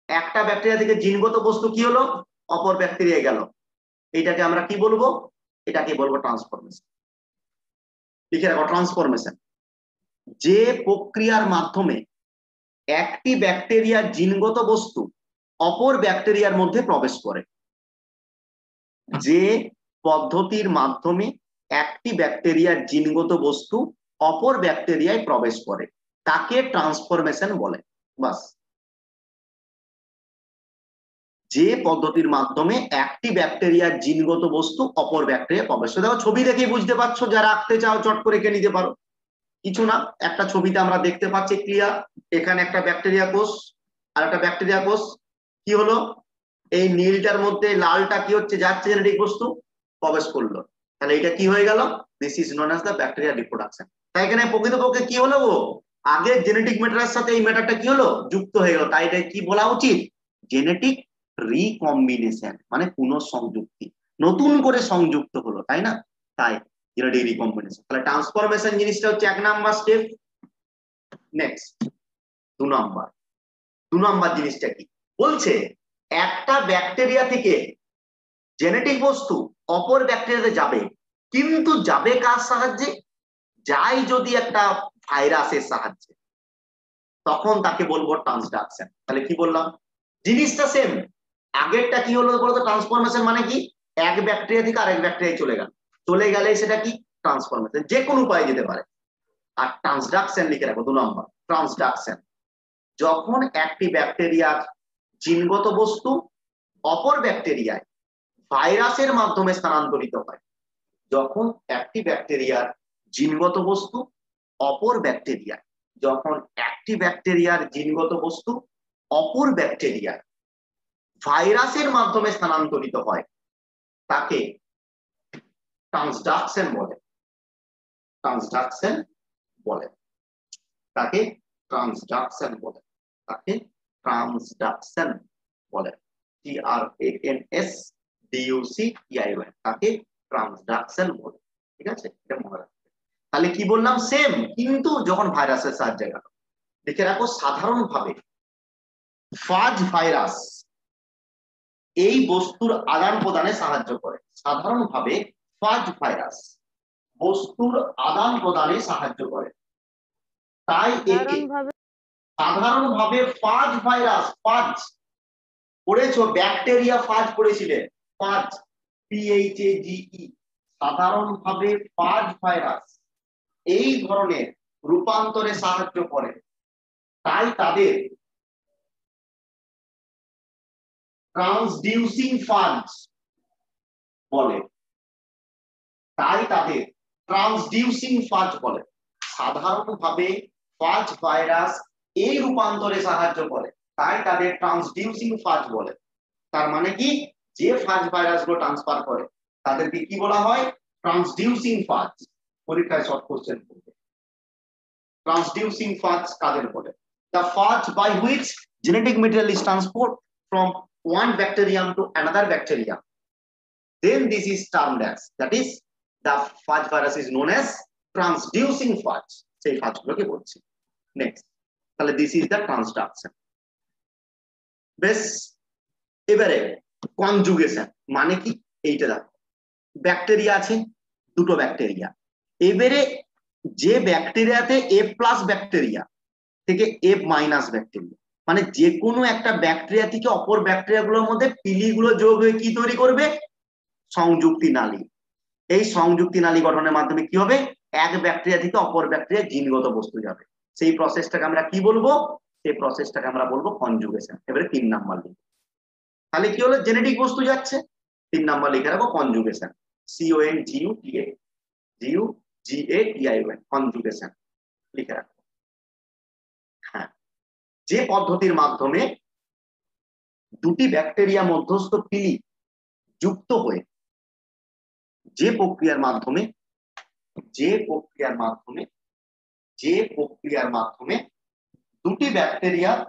A: একটা ব্যাকটেরিয়া থেকে জিনগত বস্তু কি হলো? অপর ব্যাকটেরিয়ায় গেল। এটাকে আমরা কি বলবো? এটাকে বলবো ট্রান্সফরমেশন। লিখে রাখো, ট্রান্সফরমেশন। যে প্রক্রিয়ার মাধ্যমে একটি ব্যাকটেরিয়ার জিনগত বস্তু অপর ব্যাকটেরিয়ার মধ্যে প্রবেশ করে, যে পদ্ধতির মাধ্যমে একটি ব্যাকটেরিয়ার জিনগত বস্তু অপর ব্যাকটেরিয়ায় প্রবেশ করে তাকে ট্রান্সফরমেশন বলে। বাস, যে পদ্ধতির মাধ্যমে একটি ব্যাকটেরিয়ার জিনগত বস্তু অপর ব্যাকটেরিয়া প্রবেশ করে। দেখো ছবি দেখেই বুঝতে পারছো, যারা আঁকতে চাও চট করে এঁকে নিতে পারো, কিছু না। একটা ছবিতে আমরা দেখতে পাচ্ছি ক্লিয়ার, এখানে একটা ব্যাকটেরিয়া কোষ আর একটা ব্যাকটেরিয়া কোষ। কি হলো? এই নীলটার মধ্যে লালটা কি হচ্ছে? যাচ্ছে জেনেটিক বস্তু, প্রবেশ করলো। তাহলে এটা কি হয়ে গেল? This is known as the bacteria reproduction. তাই এখানে প্রকৃতপক্ষে কি হলো? ও আগের জেনেটিক ম্যাটারের সাথে এই ম্যাটারটা কি হলো? যুক্ত হয়ে গেল। তাই এটা কি বলা উচিত? জেনেটিক রিকম্বিনেশন মানে পুনঃসংযুক্তি, নতুন করে সংযুক্ত হলো, তাই না? তাই জেনেটিক রিকম্বিনেশন। তাহলে ট্রান্সফরমেশন জিনিসটা হচ্ছে 1 number step. Next 2 number. 2 number জিনিসটা কি বলছে? একটা ব্যাকটেরিয়া থেকে জেনেটিক বস্তু অপর ব্যাকটেরিয়াতে যাবে, কিন্তু যাবে কার সাহায্যে? যাই যদি একটা ভাইরাসের সাহায্যে, তখন তাকে বলবো ট্রান্সডাকশন। তাহলে কি বললাম, জিনিসটা সেম। আগেরটা কি হলো বলতো, ট্রান্সফরমেশন মানে কি, এক ব্যাকটেরিয়া থেকে আরেক ব্যাকটেরিয়ায় চলে গেলে সেটা কি ট্রান্সফরমেশন, যে কোনো উপায়ে যেতে পারে। আর ট্রান্সডাকশন লিখে রাখো 2 নম্বর, ট্রান্সডাকশন যখন একটি ব্যাকটেরিয়ার জিনগত বস্তু অপর ব্যাকটেরিয়ায় ভাইরাসের মাধ্যমে স্থানান্তরিত হয়। যখন একটি ব্যাকটেরিয়ার জিনগত বস্তু অপর ব্যাকটেরিয়ায়, যখন একটি ব্যাকটেরিয়ার জিনগত বস্তু অপর ব্যাকটেরিয়ায় ভাইরাসের মাধ্যমে স্থানান্তরিত হয়, তাকে ট্রান্সডাকশন বলে। ট্রান্সডাকশন বলে, তাকে ট্রান্সডাকশন বলে, তাকে ট্রান্সডাকশন বলে। TRANSDUCTION, তাকে ট্রান্সডাকশন বলে। ঠিক আছে, এটা মনে রাখবে। তাহলে কি বললাম, সেম, কিন্তু যখন ভাইরাসের সাহায্যে গেল। লিখে রাখো, সাধারণভাবে ফাজ ভাইরাস এই বস্তুর আদান প্রদানে সাহায্য করে। সাধারণভাবে ফাজ ভাইরাস বস্তুর আদান প্রদানে সাহায্য করে, তাই একে সাধারণভাবে ফাজ ভাইরাস, ফাজ পড়েছো, ব্যাকটেরিয়া ফাজ পড়েছিলেন, ফাজ, PHAGE, সাধারণভাবে ফাজ ভাইরাস এই ধরনের রূপান্তরে সাহায্য করে, তাই তাদের ট্রান্সডিউসিং ফাজ বলে। তাই তাদের ট্রান্সডিউসিং ফাজ বলে। সাধারণভাবে ফাজ ভাইরাস এই রূপান্তরে সাহায্য করে, তাই তাদের ট্রান্সডিউসিং ফাজ বলে। তার মানে কি, যে ফাজ ভাইরাস গুলো ট্রান্সফার করে তাদেরকে কি বলা হয়, ট্রান্সডিউসিং ফাজ। পরীক্ষায় শর্ট কোশ্চেন করবে, ট্রান্সডিউসিং ফাজ কাদের বলে? The phage by which genetic material is transport from one bacterium to another bacterium, then this is termed as, that is the phage virus is known as transducing phage, সেই ফাজ গুলোকে বলছি। Next, তাহলে this is the transduction. বেশ, এবারে conjugation মানে কি, এইটা দেখো, ব্যাকটেরিয়া আছে, দুটো ব্যাকটেরিয়া, এবারে যে ব্যাকটেরিয়াতে F+ ব্যাকটেরিয়া থেকে F- ব্যাকটেরিয়া, মানে যে কোনো একটা ব্যাকটেরিয়া থেকে অপর ব্যাকটেরিয়া গুলোর মধ্যে পিলিগুলো যোগ হয়ে কি তৈরি করবে, সংযুক্তি নালী। এই সংযুক্তি নালী গঠনের মাধ্যমে কি হবে, এক ব্যাকটেরিয়া থেকে অপর ব্যাকটেরিয়া জিনগত বস্তু যাবে। সেই প্রসেসটাকে আমরা কি বলবো, সেই প্রসেসটাকে আমরা বলবো কনজুগেশন। এবারে 3 নাম্বার লিখো, তাহলে কি হলো, জেনেটিক বস্তু যাচ্ছে, 3 নাম্বার লিখে রাখো কনজুগেশন, CONJUGATION, কনজুগেশন লিখে রাখো। হ্যাঁ, যে পদ্ধতির মাধ্যমে দুটি ব্যাকটেরিয়া মধ্যস্থ পিলি যুক্ত হয়ে, যে প্রক্রিয়ার মাধ্যমে দুটি ব্যাকটেরিয়ার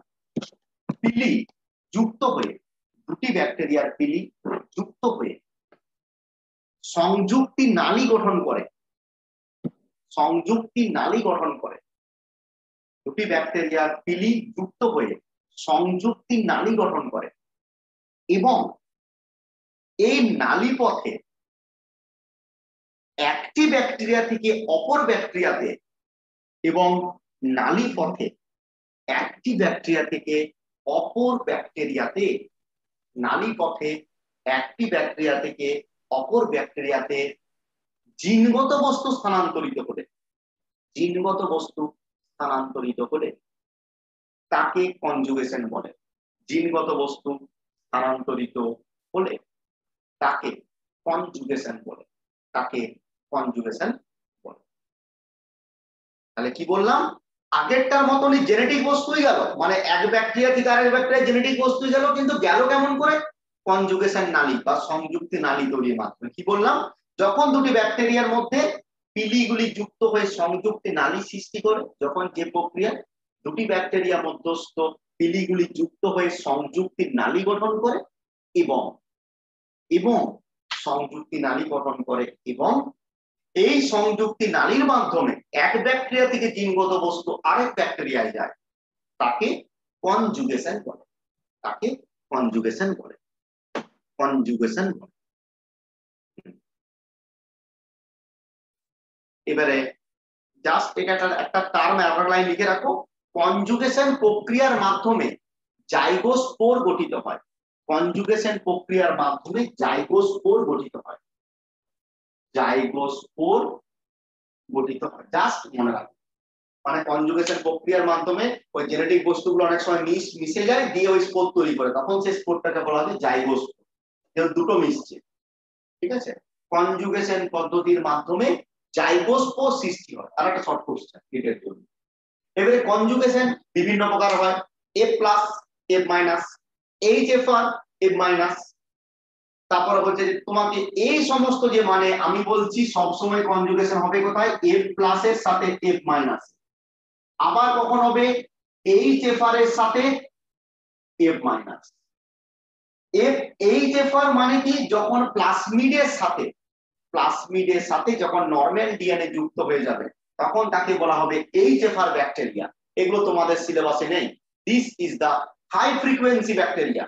A: পিলি যুক্ত হয়ে সংযুক্তি নালী গঠন করে, দুটি ব্যাকটেরিয়ার পিলি যুক্ত হয়ে সংযুক্তি নালী গঠন করে, এবং এই নালী পথে একটি ব্যাকটেরিয়া থেকে অপর ব্যাকটেরিয়াতে, এবং নালী পথে একটি ব্যাকটেরিয়া থেকে অপর ব্যাকটেরিয়াতে, নালী পথে একটি ব্যাকটেরিয়া থেকে অপর ব্যাকটেরিয়াতে জিনগত বস্তু স্থানান্তরিত হলে তাকে কনজুগেশন বলে। জিনগত বস্তু স্থানান্তরিত হলে তাকে কনজুগেশন বলে, তাহলে কি বললাম, আগেরটার মতনই জেনেটিক বস্তুই গেল, মানে এক ব্যাকটেরিয়া থেকে আরেক ব্যাকটেরিয়া জেনেটিক বস্তু গেল, কিন্তু গেল কেমন করে, কনজুগেশন নালী বা সংযুক্তি নালী তৈরির মাধ্যমে। কি বললাম, যখন দুটি ব্যাকটেরিয়ার মধ্যে পিলিগুলি যুক্ত হয়ে সংযুক্তি নালী সৃষ্টি করে, যখন যে প্রক্রিয়া দুটি ব্যাকটেরিয়া মধ্যস্থ পিলিগুলি যুক্ত হয়ে সংযুক্তি নালী গঠন করে, এবং সংযুক্তি নালী গঠন করে, এবং এই সংযুক্তি নালীর মাধ্যমে এক ব্যাকটেরিয়া থেকে জিনগত বস্তু আরেক ব্যাকটেরিয়ায় যায়, তাকে কনজুগেশন বলে। এবারে জাস্ট এটা একটা টার্ম আন্ডারলাইন লিখে রাখো, কনজুগেশন প্রক্রিয়ার মাধ্যমে জাইগোস্পোর গঠিত হয়। কনজুগেশন প্রক্রিয়ার মাধ্যমে জাইগোস্পোর গঠিত হয়, জাইগোস্পোর গঠিত হয়, জাস্ট মনে রাখো। মানে কনজুগেশন প্রক্রিয়ার মাধ্যমে ওই জেনেটিক বস্তুগুলো অনেক সময় মিশে যায়, দিয়ে ওই স্পোর তৈরি করে, তখন সেই স্পোরটাকে বলা হয় জাইগোস্পোর। দুটো মিশছে, ঠিক আছে। কনজুগেশন পদ্ধতির মাধ্যমে জাইগোস্পোর সৃষ্টি হয়। আর একটা শর্ট কোশ্চেন এটার জন্য। এবারে কনজুগেশন বিভিন্ন প্রকার হয়, F+, F-, HFR, F-। তারপরে বলছে যে তোমাকে এই সমস্ত যে মানে আমি বলছি সবসময় কনজুগেশন হবে কোথায়, F+ এর সাথে F-। আবার কখন হবে HFR এর সাথে F-। HFR মানে কি, যখন প্লাসমিডের সাথে যখন নরমাল ডিএনএ যুক্ত হয়ে যাবে তখন তাকে বলা হবে HFR ব্যাকটেরিয়া। এগুলো তোমাদের সিলেবাসে নেই। This is the high frequency bacteria.